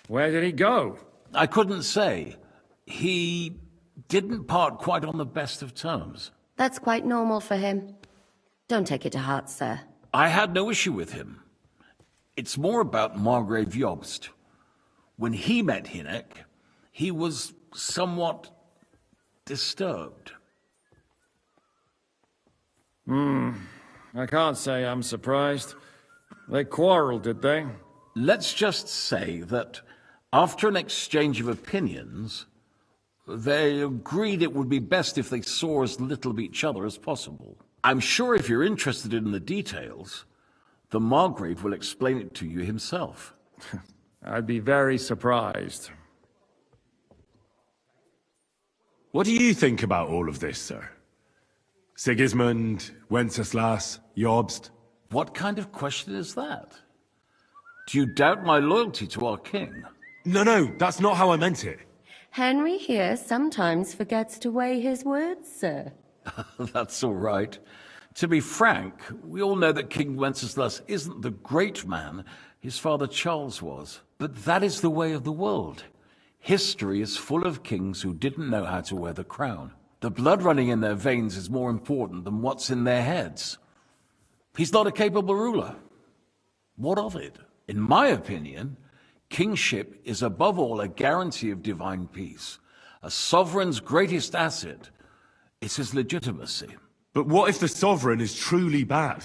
Speaker 4: Where did he go?
Speaker 15: I couldn't say. He didn't part quite on the best of terms.
Speaker 3: That's quite normal for him. Don't take it to heart, sir.
Speaker 15: I had no issue with him. It's more about Margrave Jobst. When he met Hynek, he was somewhat disturbed.
Speaker 4: I can't say I'm surprised. They quarreled, did they?
Speaker 15: Let's just say that after an exchange of opinions, they agreed it would be best if they saw as little of each other as possible. I'm sure if you're interested in the details, the Margrave will explain it to you himself.
Speaker 4: I'd be very surprised.
Speaker 8: What do you think about all of this, sir? Sigismund, Wenceslas, Jobst?
Speaker 15: What kind of question is that? Do you doubt my loyalty to our king?
Speaker 8: No, that's not how I meant it.
Speaker 3: Henry here sometimes forgets to weigh his words, sir.
Speaker 15: That's all right. To be frank, we all know that King Wenceslas isn't the great man his father Charles was. But that is the way of the world. History is full of kings who didn't know how to wear the crown. The blood running in their veins is more important than what's in their heads. He's not a capable ruler. What of it? In my opinion, kingship is above all a guarantee of divine peace. A sovereign's greatest asset is his legitimacy.
Speaker 8: But what if the Sovereign is truly bad?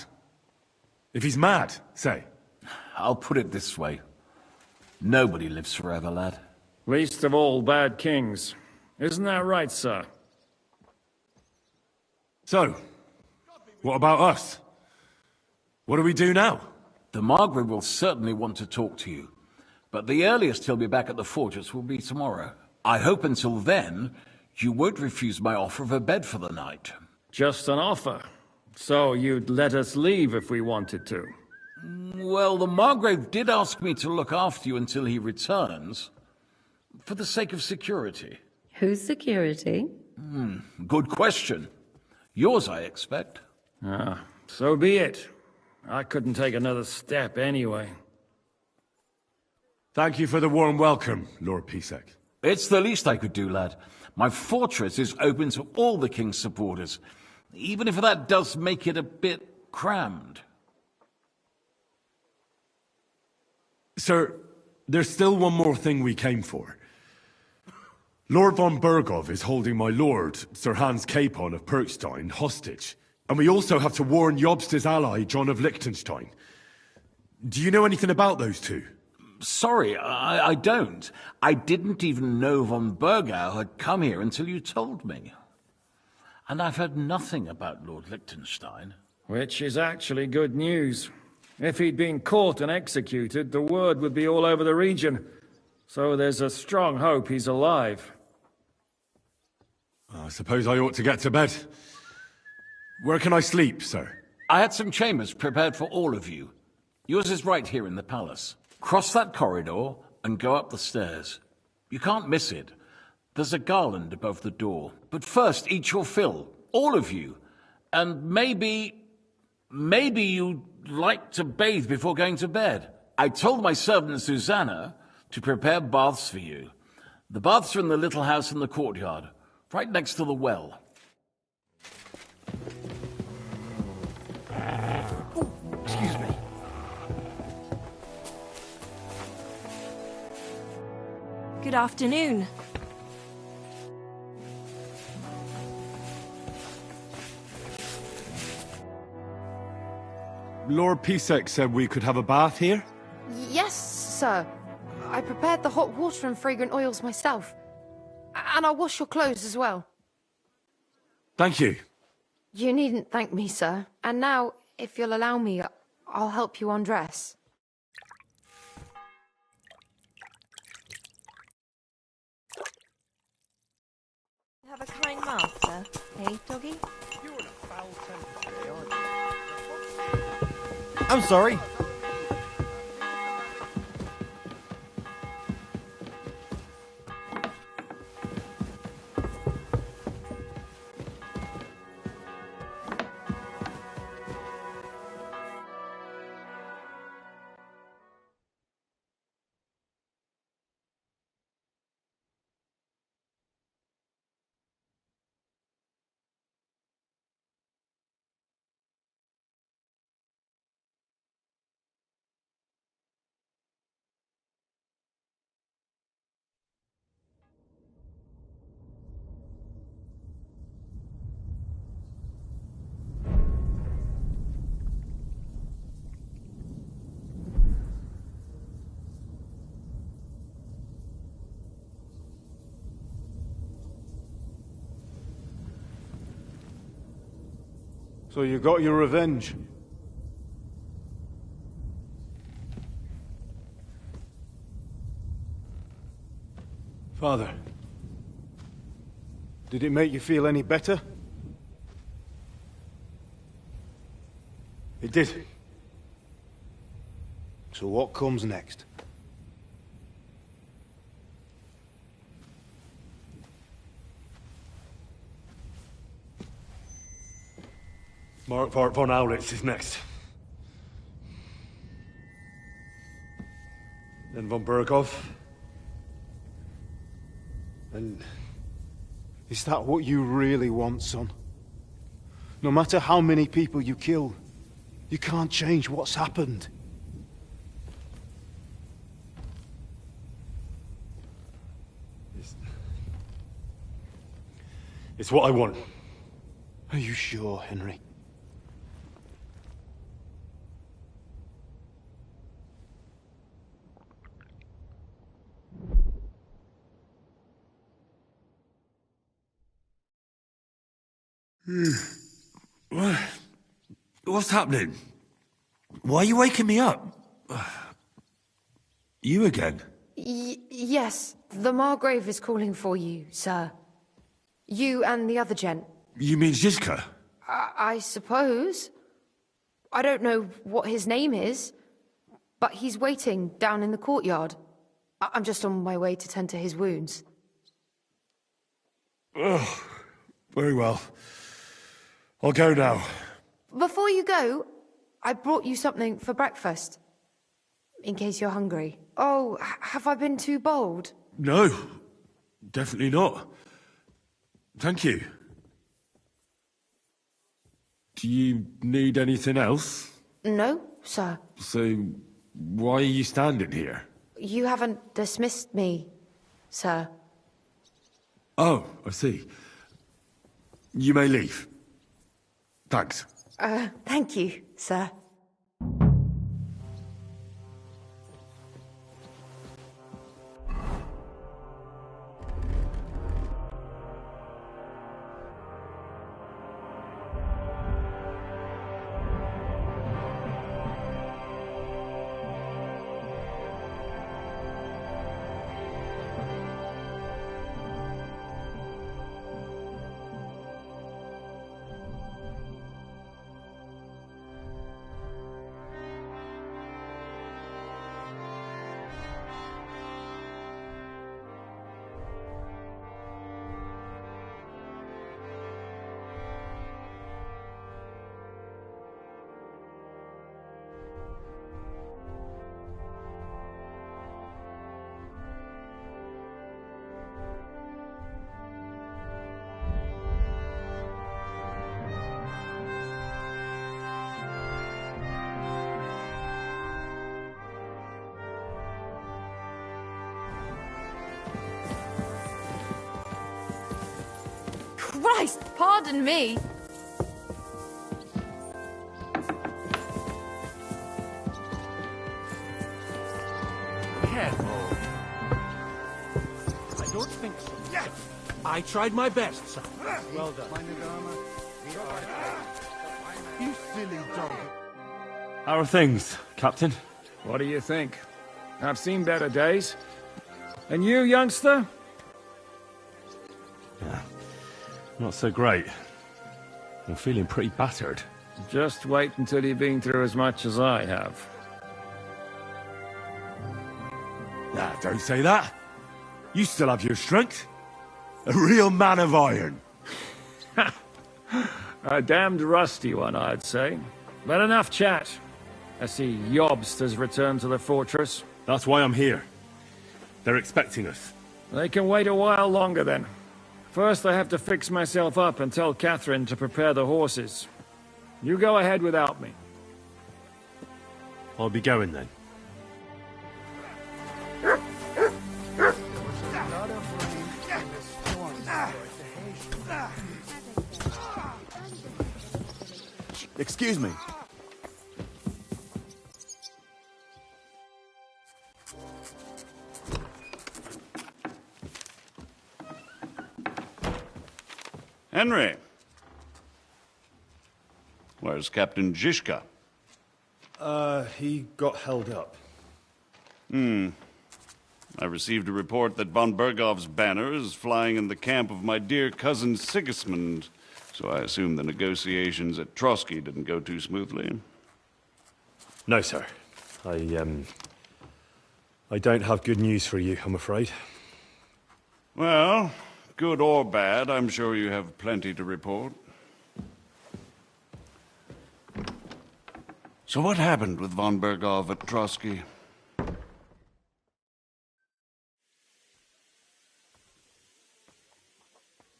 Speaker 8: If he's mad, say?
Speaker 15: I'll put it this way. Nobody lives forever, lad.
Speaker 4: Least of all bad kings. Isn't that right, sir?
Speaker 8: So, what about us? What do we do now?
Speaker 15: The Margrave will certainly want to talk to you. But the earliest he'll be back at the fortress will be tomorrow. I hope until then, you won't refuse my offer of a bed for the night.
Speaker 4: Just an offer. So you'd let us leave if we wanted to?
Speaker 15: Well, the Margrave did ask me to look after you until he returns. For the sake of security.
Speaker 3: Whose security?
Speaker 15: Good question. Yours, I expect.
Speaker 4: Ah, so be it. I couldn't take another step anyway.
Speaker 8: Thank you for the warm welcome, Lord Pisek.
Speaker 15: It's the least I could do, lad. My fortress is open to all the king's supporters, even if that does make it a bit crammed.
Speaker 8: Sir, there's still one more thing we came for. Lord von Bergov is holding my lord, Sir Hans Capon of Perkstein, hostage. And we also have to warn Jobst's ally, John of Liechtenstein. Do you know anything about those two?
Speaker 15: Sorry, I don't. I didn't even know von Bergau had come here until you told me. And I've heard nothing about Lord Liechtenstein.
Speaker 4: Which is actually good news. If he'd been caught and executed, the word would be all over the region. So there's a strong hope he's alive.
Speaker 8: I suppose I ought to get to bed. Where can I sleep, sir?
Speaker 15: I had some chambers prepared for all of you. Yours is right here in the palace. Cross that corridor and go up the stairs. You can't miss it. There's a garland above the door. But first, eat your fill. All of you. And maybe you'd like to bathe before going to bed. I told my servant Susanna to prepare baths for you. The baths are in the little house in the courtyard, right next to the well.
Speaker 11: Excuse me.
Speaker 17: Good afternoon.
Speaker 8: Lord Pisek said we could have a bath here?
Speaker 18: Yes, sir. I prepared the hot water and fragrant oils myself. And I'll wash your clothes as well.
Speaker 8: Thank you.
Speaker 18: You needn't thank me, sir. And now, if you'll allow me, I'll help you undress.
Speaker 17: Have a kind mouth, sir. Hey, doggy?
Speaker 2: You're in a foul temper today, aren't you?
Speaker 10: I'm sorry.
Speaker 9: So you got your revenge? Father, did it make you feel any better? It did. So what comes next?
Speaker 8: Mark von Aulitz is next. Then von Bergov.
Speaker 9: And is that what you really want, son? No matter how many people you kill, you can't change what's happened.
Speaker 8: It's what I want.
Speaker 9: Are you sure, Henry?
Speaker 8: What's happening? Why are you waking me up? You again?
Speaker 18: Yes, the Margrave is calling for you, sir. You and the other gent.
Speaker 8: You mean Zizka?
Speaker 18: I suppose. I don't know what his name is, but he's waiting down in the courtyard. I'm just on my way to tend to his wounds.
Speaker 8: Oh, very well. I'll go now.
Speaker 18: Before you go, I brought you something for breakfast. In case you're hungry. Oh, have I been too bold?
Speaker 8: No, definitely not. Thank you. Do you need anything else?
Speaker 18: No, sir.
Speaker 8: So, why are you standing here?
Speaker 18: You haven't dismissed me, sir.
Speaker 8: Oh, I see. You may leave. Thanks.
Speaker 18: Thank you, sir. Christ, pardon me.
Speaker 11: Careful. I don't think so. Yeah. I tried my best, sir.
Speaker 14: Well done. You silly dog.
Speaker 8: How are things, Captain?
Speaker 4: What do you think? I've seen better days. And you, youngster?
Speaker 8: Yeah, not so great. I'm feeling pretty battered.
Speaker 4: Just wait until you've been through as much as I have.
Speaker 8: Nah, don't say that. You still have your strength. A real man of iron.
Speaker 4: A damned rusty one, I'd say. But enough chat. I see Jobst has returned to the fortress.
Speaker 8: That's why I'm here. They're expecting us.
Speaker 4: They can wait a while longer, then. First, I have to fix myself up and tell Catherine to prepare the horses. You go ahead without me.
Speaker 8: I'll be going, then.
Speaker 19: Excuse me.
Speaker 16: Henry. Where's Captain Zizka?
Speaker 7: He got held up.
Speaker 16: I received a report that von Bergov's banner is flying in the camp of my dear cousin Sigismund, so I assume the negotiations at Trotsky didn't go too smoothly.
Speaker 8: No, sir. I don't have good news for you, I'm afraid.
Speaker 16: Well, good or bad, I'm sure you have plenty to report. So what happened with von Bergov at Trotsky?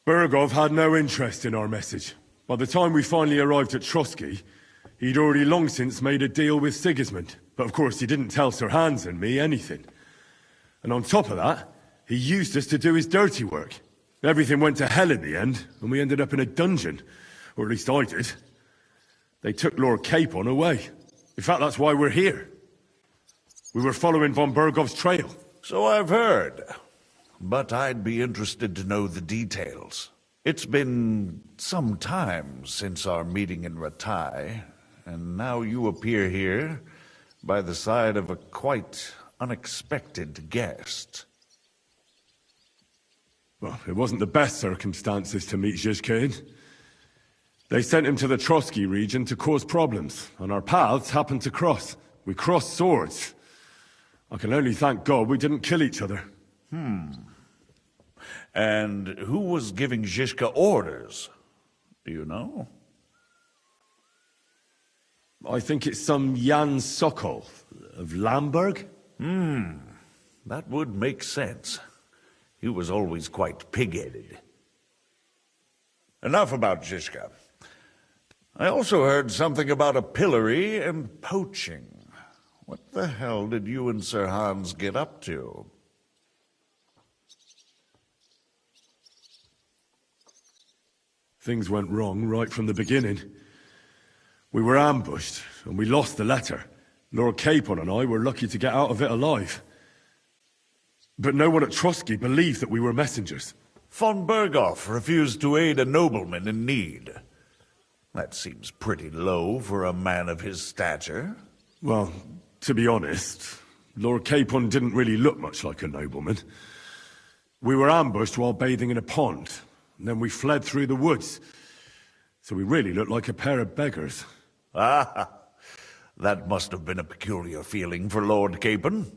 Speaker 8: Bergov had no interest in our message. By the time we finally arrived at Trotsky, he'd already long since made a deal with Sigismund. But of course he didn't tell Sir Hans and me anything. And on top of that, he used us to do his dirty work. Everything went to hell in the end, and we ended up in a dungeon, Or at least I did. They took Lord Capon away. In fact, that's why we're here. We were following von Bergov's trail.
Speaker 20: So I've heard. But I'd be interested to know the details. It's been some time since our meeting in Ratai, and now you appear here by the side of a quite unexpected guest.
Speaker 8: Well, it wasn't the best circumstances to meet Zhizka in. They sent him to the Trotsky region to cause problems, and our paths happened to cross. We crossed swords. I can only thank God we didn't kill each other.
Speaker 20: And who was giving Zhizka orders? Do you know?
Speaker 8: I think it's some Jan Sokol of Lamberg.
Speaker 20: That would make sense. He was always quite pig-headed. Enough about Zhizka. I also heard something about a pillory and poaching. What the hell did you and Sir Hans get up to?
Speaker 8: Things went wrong right from the beginning. We were ambushed, and we lost the letter. Lord Capon and I were lucky to get out of it alive. But no one at Trotsky believed that we were messengers.
Speaker 20: Von Berghoff refused to aid a nobleman in need. That seems pretty low for a man of his stature.
Speaker 8: Well, to be honest, Lord Capon didn't really look much like a nobleman. We were ambushed while bathing in a pond, and then we fled through the woods. So we really looked like a pair of beggars.
Speaker 20: Ah, that must have been a peculiar feeling for Lord Capon.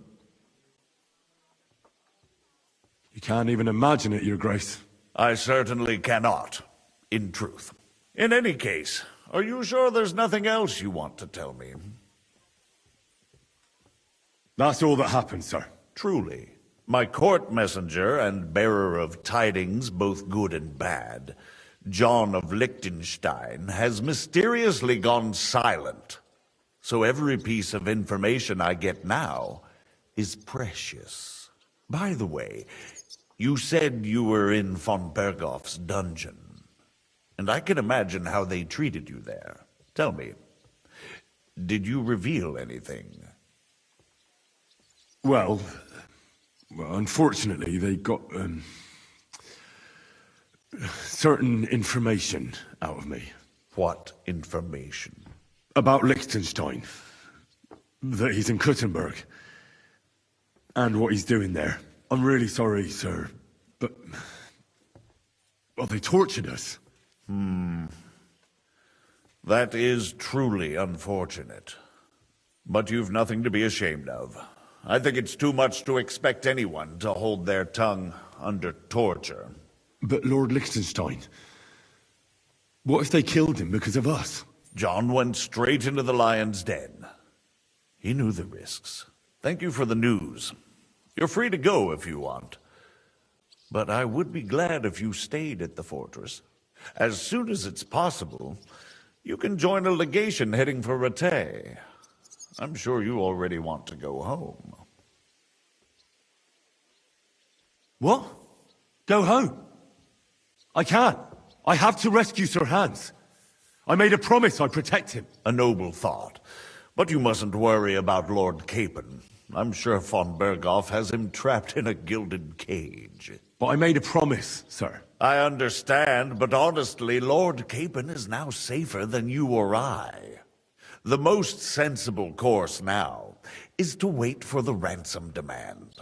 Speaker 8: You can't even imagine it, Your Grace.
Speaker 20: I certainly cannot, in truth. In any case, are you sure there's nothing else you want to tell me?
Speaker 8: That's all that happened, sir.
Speaker 20: Truly. My court messenger and bearer of tidings, both good and bad, John of Liechtenstein, has mysteriously gone silent. So every piece of information I get now is precious. By the way, you said you were in von Berghoff's dungeon, and I can imagine how they treated you there. Tell me, did you reveal anything?
Speaker 8: Well, unfortunately, they got certain information out of me.
Speaker 20: What information?
Speaker 8: About Liechtenstein. That he's in Kuttenberg. And what he's doing there. I'm really sorry, sir, but... well, they tortured us.
Speaker 20: That is truly unfortunate. But you've nothing to be ashamed of. I think it's too much to expect anyone to hold their tongue under torture.
Speaker 8: But Lord Liechtenstein... what if they killed him because of us?
Speaker 20: John went straight into the lion's den. He knew the risks. Thank you for the news. You're free to go if you want. But I would be glad if you stayed at the fortress. As soon as it's possible, you can join a legation heading for Rattay. I'm sure you already want to go home.
Speaker 8: What? Go home? I can't. I have to rescue Sir Hans. I made a promise I'd protect him.
Speaker 20: A noble thought. But you mustn't worry about Lord Capon. I'm sure von Berghoff has him trapped in a gilded cage.
Speaker 8: But I made a promise, sir.
Speaker 20: I understand, but honestly, Lord Capon is now safer than you or I. The most sensible course now is to wait for the ransom demand.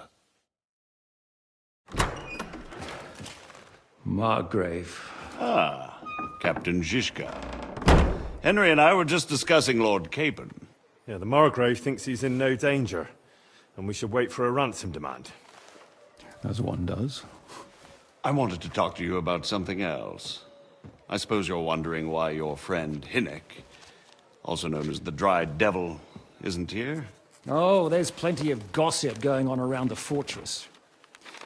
Speaker 12: Margrave.
Speaker 16: Ah, Captain Zhizka. Henry and I were just discussing Lord Capon.
Speaker 13: Yeah, the Margrave thinks he's in no danger, and we should wait for a ransom demand.
Speaker 12: As one does.
Speaker 16: I wanted to talk to you about something else. I suppose you're wondering why your friend Hinnek, also known as the Dried Devil, isn't here?
Speaker 11: Oh, there's plenty of gossip going on around the fortress.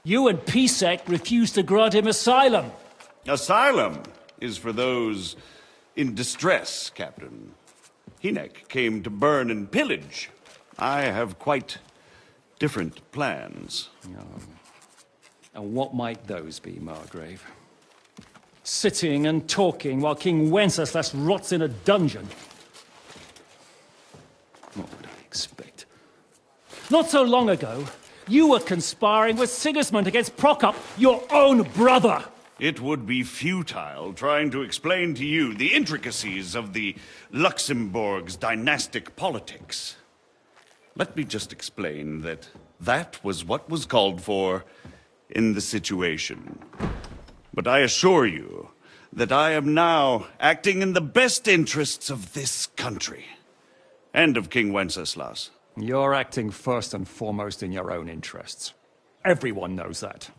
Speaker 11: You and Pisek refused to grant him asylum.
Speaker 16: Asylum is for those in distress, Captain. Hinnek came to burn and pillage. I have quite different plans.
Speaker 12: And what might those be, Margrave?
Speaker 4: Sitting and talking while King Wenceslas rots in a dungeon. What would I expect? Not so long ago, you were conspiring with Sigismund against Prokop, your own brother!
Speaker 16: It would be futile trying to explain to you the intricacies of the Luxembourg's dynastic politics. Let me just explain that that was what was called for in the situation. But I assure you that I am now acting in the best interests of this country and of King Wenceslas.
Speaker 4: You're acting first and foremost in your own interests. Everyone knows that.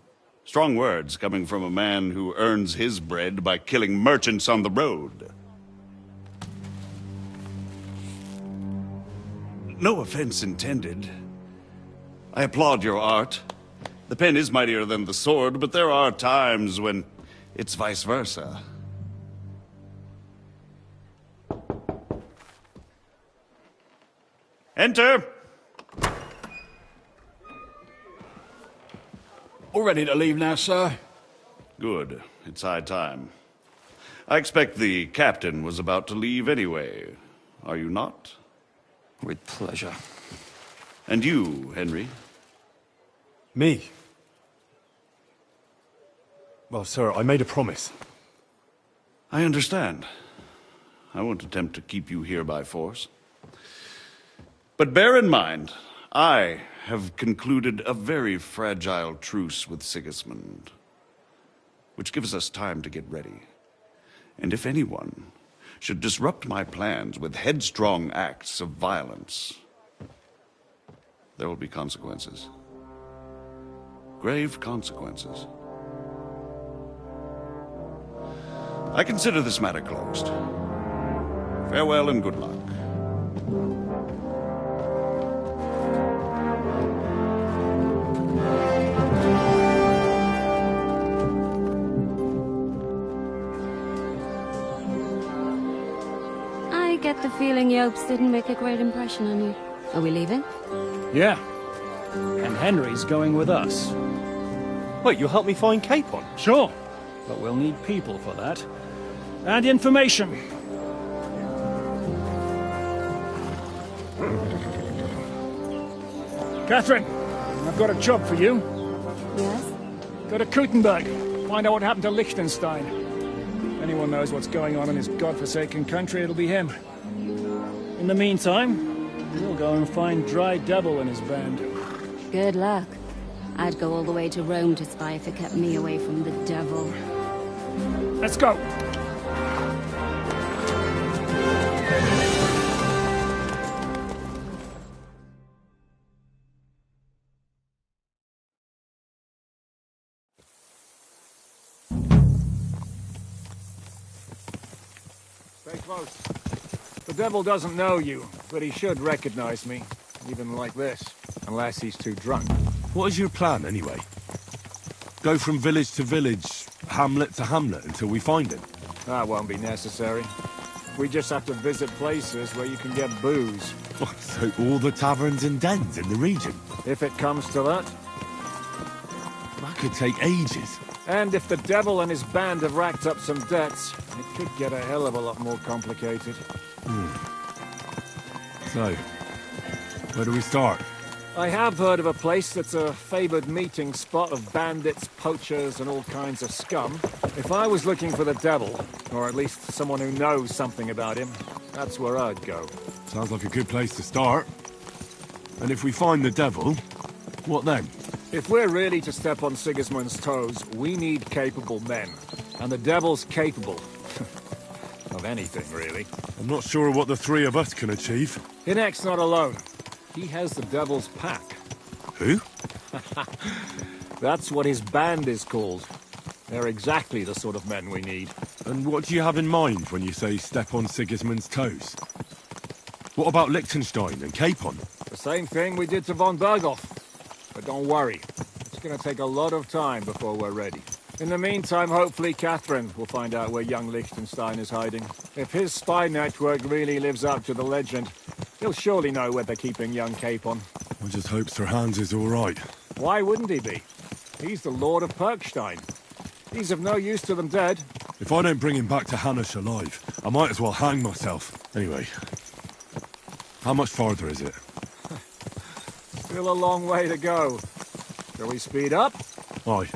Speaker 16: Strong words coming from a man who earns his bread by killing merchants on the road. No offense intended. I applaud your art. The pen is mightier than the sword, but there are times when it's vice versa. Enter!
Speaker 21: All ready to leave now, sir?
Speaker 16: Good. It's high time. I expect the captain was about to leave anyway. Are you not?
Speaker 4: With pleasure.
Speaker 16: And you, Henry?
Speaker 8: Me? Well, sir, I made a promise.
Speaker 16: I understand. I won't attempt to keep you here by force. But bear in mind, I have concluded a very fragile truce with Sigismund, which gives us time to get ready. And if anyone should disrupt my plans with headstrong acts of violence, there will be consequences. Grave consequences. I consider this matter closed. Farewell and good luck.
Speaker 3: I get the feeling Yopes didn't make a great impression on you. Are we leaving?
Speaker 4: Yeah. And Henry's going with us.
Speaker 8: Wait, you'll help me find Capon?
Speaker 4: Sure. But we'll need people for that. And information. Catherine, I've got a job for you.
Speaker 3: Yes?
Speaker 4: Go to Kuttenberg. Find out what happened to Liechtenstein. If anyone knows what's going on in his godforsaken country, it'll be him. In the meantime, we'll go and find Dry Devil and his band.
Speaker 3: Good luck. I'd go all the way to Rome to spy if it kept me away from the devil.
Speaker 4: Let's go! Stay close. The devil doesn't know you, but he should recognize me, even like this, unless he's too drunk.
Speaker 8: What is your plan, anyway? Go from village to village, hamlet to hamlet, until we find him?
Speaker 4: That won't be necessary. We just have to visit places where you can get booze.
Speaker 8: So all the taverns and dens in the region?
Speaker 4: If it comes to that.
Speaker 8: That could take ages.
Speaker 4: And if the devil and his band have racked up some debts, it could get a hell of a lot more complicated.
Speaker 8: So, where do we start?
Speaker 4: I have heard of a place that's a favoured meeting spot of bandits, poachers, and all kinds of scum. If I was looking for the devil, or at least someone who knows something about him, that's where I'd go.
Speaker 8: Sounds like a good place to start. And if we find the devil, what then?
Speaker 4: If we're really to step on Sigismund's toes, we need capable men. And the devil's capable. Of anything, really.
Speaker 8: I'm not sure what the three of us can achieve.
Speaker 4: Hinek's not alone. He has the devil's pack.
Speaker 8: Who?
Speaker 4: That's what his band is called. They're exactly the sort of men we need.
Speaker 8: And what do you have in mind when you say step on Sigismund's toes? What about Liechtenstein and Capon?
Speaker 4: The same thing we did to von Berghoff. But don't worry, it's going to take a lot of time before we're ready. In the meantime, hopefully Catherine will find out where young Liechtenstein is hiding. If his spy network really lives up to the legend, he'll surely know where they're keeping young Capon.
Speaker 8: I just hope Sir Hans is all right.
Speaker 4: Why wouldn't he be? He's the Lord of Perkstein. He's of no use to them dead.
Speaker 8: If I don't bring him back to Hanish alive, I might as well hang myself. Anyway, how much farther is it?
Speaker 4: Still a long way to go. Shall we speed up?
Speaker 8: Aye.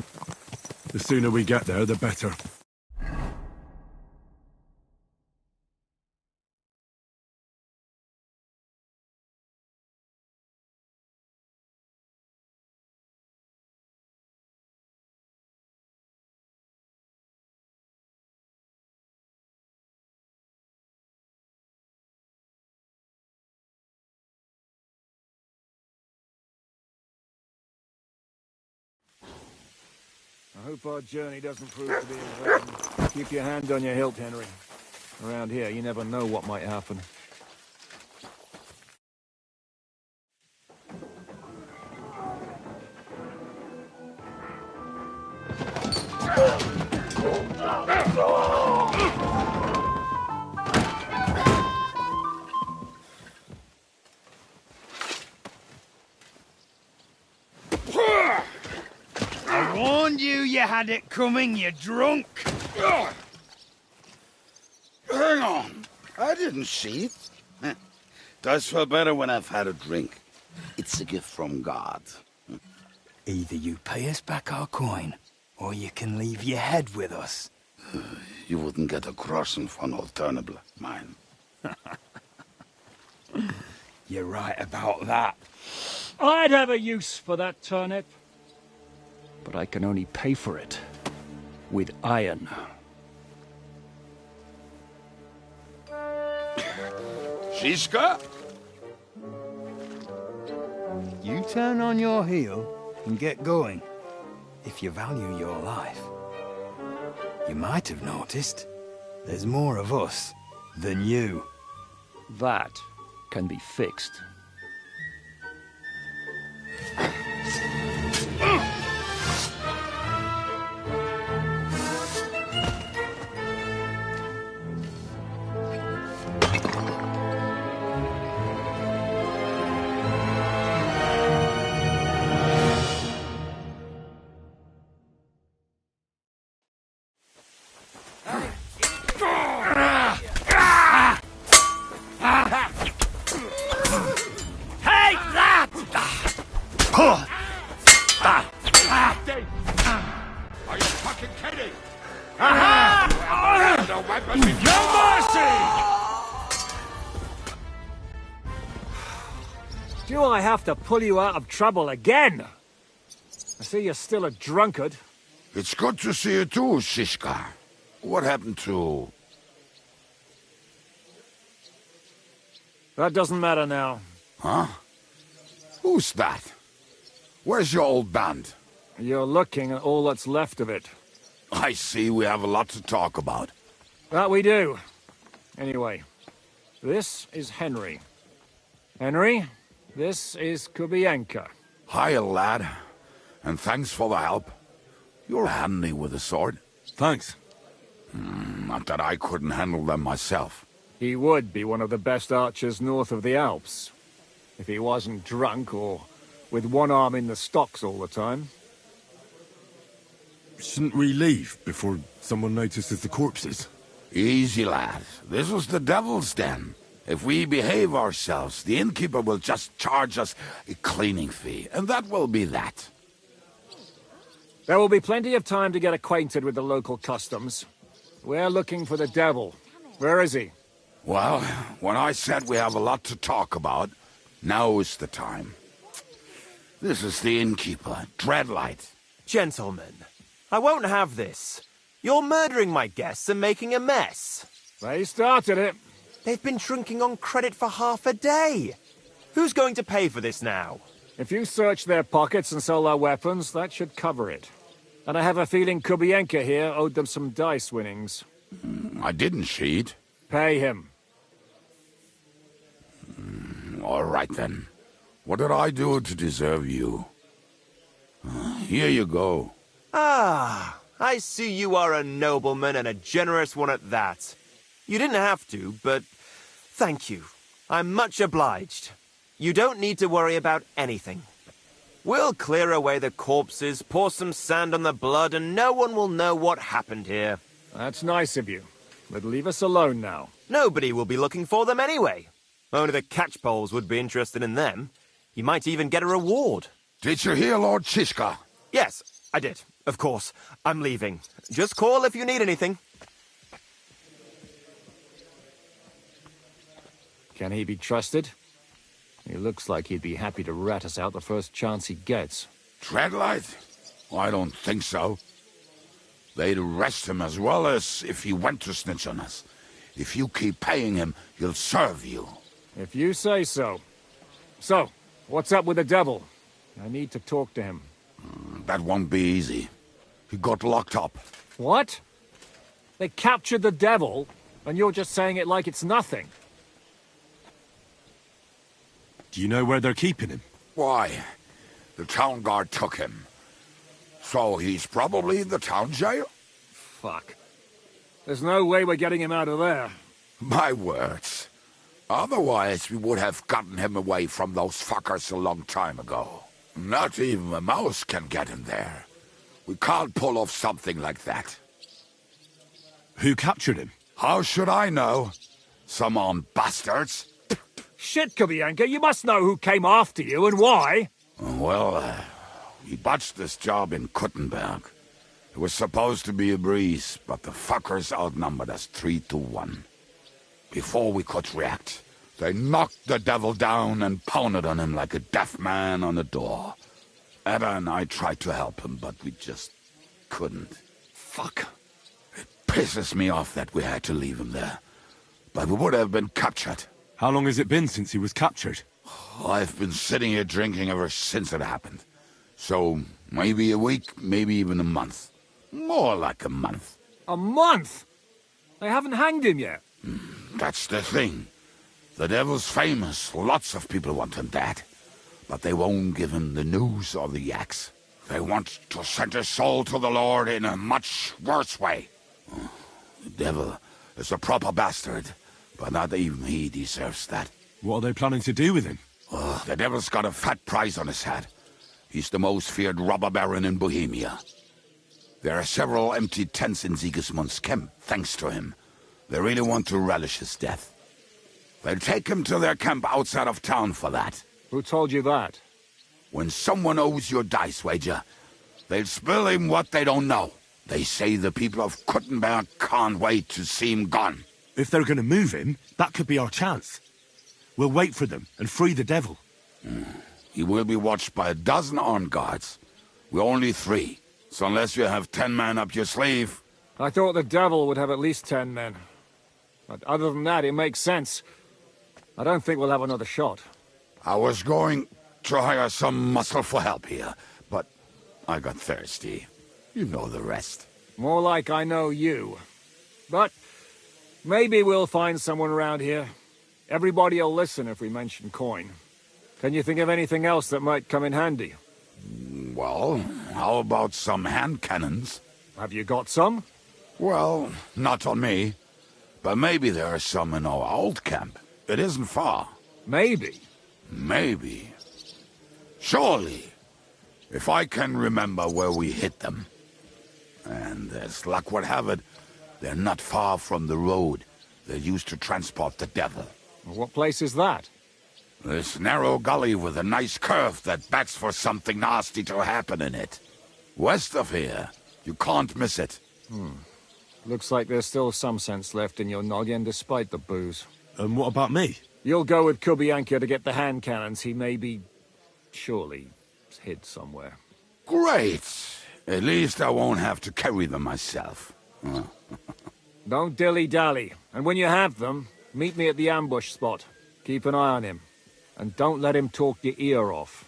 Speaker 8: The sooner we get there, the better.
Speaker 4: I hope our journey doesn't prove to be in vain. Keep your hand on your hilt, Henry. Around here, you never know what might happen.
Speaker 21: I warned you had it coming, you drunk!
Speaker 1: Hang on. I didn't see it. Does feel better when I've had a drink. It's a gift from God.
Speaker 21: Either you pay us back our coin, or you can leave your head with us.
Speaker 1: You wouldn't get a crossing for an alternative, mine.
Speaker 21: You're right about that.
Speaker 4: I'd have a use for that turnip. But I can only pay for it with iron.
Speaker 1: Shiska?
Speaker 21: You turn on your heel and get going, if you value your life. You might have noticed, there's more of us than you.
Speaker 4: That can be fixed.
Speaker 1: Are you fucking kidding?
Speaker 4: Aha!
Speaker 1: No weapon before.
Speaker 4: No mercy! Do I have to pull you out of trouble again? I see you're still a drunkard.
Speaker 1: It's good to see you too, Shishka. What happened to...
Speaker 4: That doesn't matter now.
Speaker 1: Huh? Who's that? Where's your old band?
Speaker 4: You're looking at all that's left of it.
Speaker 1: I see we have a lot to talk about.
Speaker 4: That we do. Anyway, this is Henry. Henry, this is Kubienka.
Speaker 1: Hiya, lad. And thanks for the help. You're handy with a sword.
Speaker 8: Thanks.
Speaker 1: Not that I couldn't handle them myself.
Speaker 4: He would be one of the best archers north of the Alps. If he wasn't drunk or with one arm in the stocks all the time.
Speaker 8: Shouldn't we leave before someone notices the corpses?
Speaker 1: Easy, lad. This was the devil's den. If we behave ourselves, the innkeeper will just charge us a cleaning fee, and that will be that.
Speaker 4: There will be plenty of time to get acquainted with the local customs. We're looking for the devil. Where is he?
Speaker 1: Well, when I said we have a lot to talk about, now is the time. This is the innkeeper, Dreadlight.
Speaker 10: Gentlemen, I won't have this. You're murdering my guests and making a mess.
Speaker 4: They started it.
Speaker 10: They've been drinking on credit for half a day. Who's going to pay for this now?
Speaker 4: If you search their pockets and sell their weapons, that should cover it. And I have a feeling Kubienka here owed them some dice winnings.
Speaker 1: I didn't cheat.
Speaker 4: Pay him.
Speaker 1: All right, then. What did I do to deserve you? Here you go.
Speaker 10: Ah, I see you are a nobleman and a generous one at that. You didn't have to, but thank you. I'm much obliged. You don't need to worry about anything. We'll clear away the corpses, pour some sand on the blood, and no one will know what happened here.
Speaker 4: That's nice of you. But leave us alone now.
Speaker 10: Nobody will be looking for them anyway. Only the catchpoles would be interested in them. You might even get a reward.
Speaker 1: Did you hear Lord Chishka?
Speaker 10: Yes, I did. Of course. I'm leaving. Just call if you need anything.
Speaker 4: Can he be trusted? He looks like he'd be happy to rat us out the first chance he gets.
Speaker 1: Treadlight? I don't think so. They'd arrest him as well as if he went to snitch on us. If you keep paying him, he'll serve you.
Speaker 4: If you say so. So, what's up with the devil? I need to talk to him.
Speaker 1: That won't be easy. He got locked up.
Speaker 4: What? They captured the devil, and you're just saying it like it's nothing.
Speaker 8: Do you know where they're keeping him?
Speaker 1: Why? The town guard took him. So he's probably in the town jail?
Speaker 4: Fuck. There's no way we're getting him out of there.
Speaker 1: My words. Otherwise, we would have gotten him away from those fuckers a long time ago. Not even a mouse can get him there. We can't pull off something like that.
Speaker 8: Who captured him?
Speaker 1: How should I know? Some armed bastards.
Speaker 4: Shit, Kubianka, you must know who came after you and why.
Speaker 1: Well, we botched this job in Kuttenberg. It was supposed to be a breeze, but the fuckers outnumbered us 3-1. Before we could react, they knocked the devil down and pounded on him like a deaf man on a door. Ada and I tried to help him, but we just couldn't.
Speaker 8: Fuck.
Speaker 1: It pisses me off that we had to leave him there. But we would have been captured.
Speaker 8: How long has it been since he was captured?
Speaker 1: I've been sitting here drinking ever since it happened. So, maybe a week, maybe even a month. More like a month.
Speaker 4: A month? They haven't hanged him yet.
Speaker 1: That's the thing. The devil's famous. Lots of people want him dead. But they won't give him the news or the axe. They want to send his soul to the Lord in a much worse way. The devil is a proper bastard. But not even he deserves that.
Speaker 8: What are they planning to do with him?
Speaker 1: The devil's got a fat price on his head. He's the most feared robber baron in Bohemia. There are several empty tents in Sigismund's camp, thanks to him. They really want to relish his death. They'll take him to their camp outside of town for that.
Speaker 4: Who told you that?
Speaker 1: When someone owes you a dice wager, they'll spill him what they don't know. They say the people of Kuttenberg can't wait to see him gone.
Speaker 8: If they're going to move him, that could be our chance. We'll wait for them and free the devil.
Speaker 1: He will be watched by a dozen armed guards. We're only 3. So unless you have 10 men up your sleeve...
Speaker 4: I thought the devil would have at least 10 men. But other than that, it makes sense. I don't think we'll have another shot.
Speaker 1: I was going to hire some muscle for help here, but I got thirsty. You know the rest.
Speaker 4: More like I know you. But maybe we'll find someone around here. Everybody will listen if we mention coin. Can you think of anything else that might come in handy?
Speaker 1: Well, how about some hand cannons?
Speaker 4: Have you got some?
Speaker 1: Well, not on me. But maybe there are some in our old camp. It isn't far.
Speaker 4: Maybe?
Speaker 1: Maybe. Surely. If I can remember where we hit them. And as luck would have it, they're not far from the road they used to transport the devil.
Speaker 4: What place is that?
Speaker 1: This narrow gully with a nice curve that bets for something nasty to happen in it. West of here. You can't miss it.
Speaker 4: Looks like there's still some sense left in your noggin despite the booze.
Speaker 8: And what about me?
Speaker 4: You'll go with Kubianka to get the hand cannons. He may be... surely hid somewhere.
Speaker 1: Great! At least I won't have to carry them myself.
Speaker 4: Don't dilly-dally. And when you have them, meet me at the ambush spot. Keep an eye on him. And don't let him talk your ear off.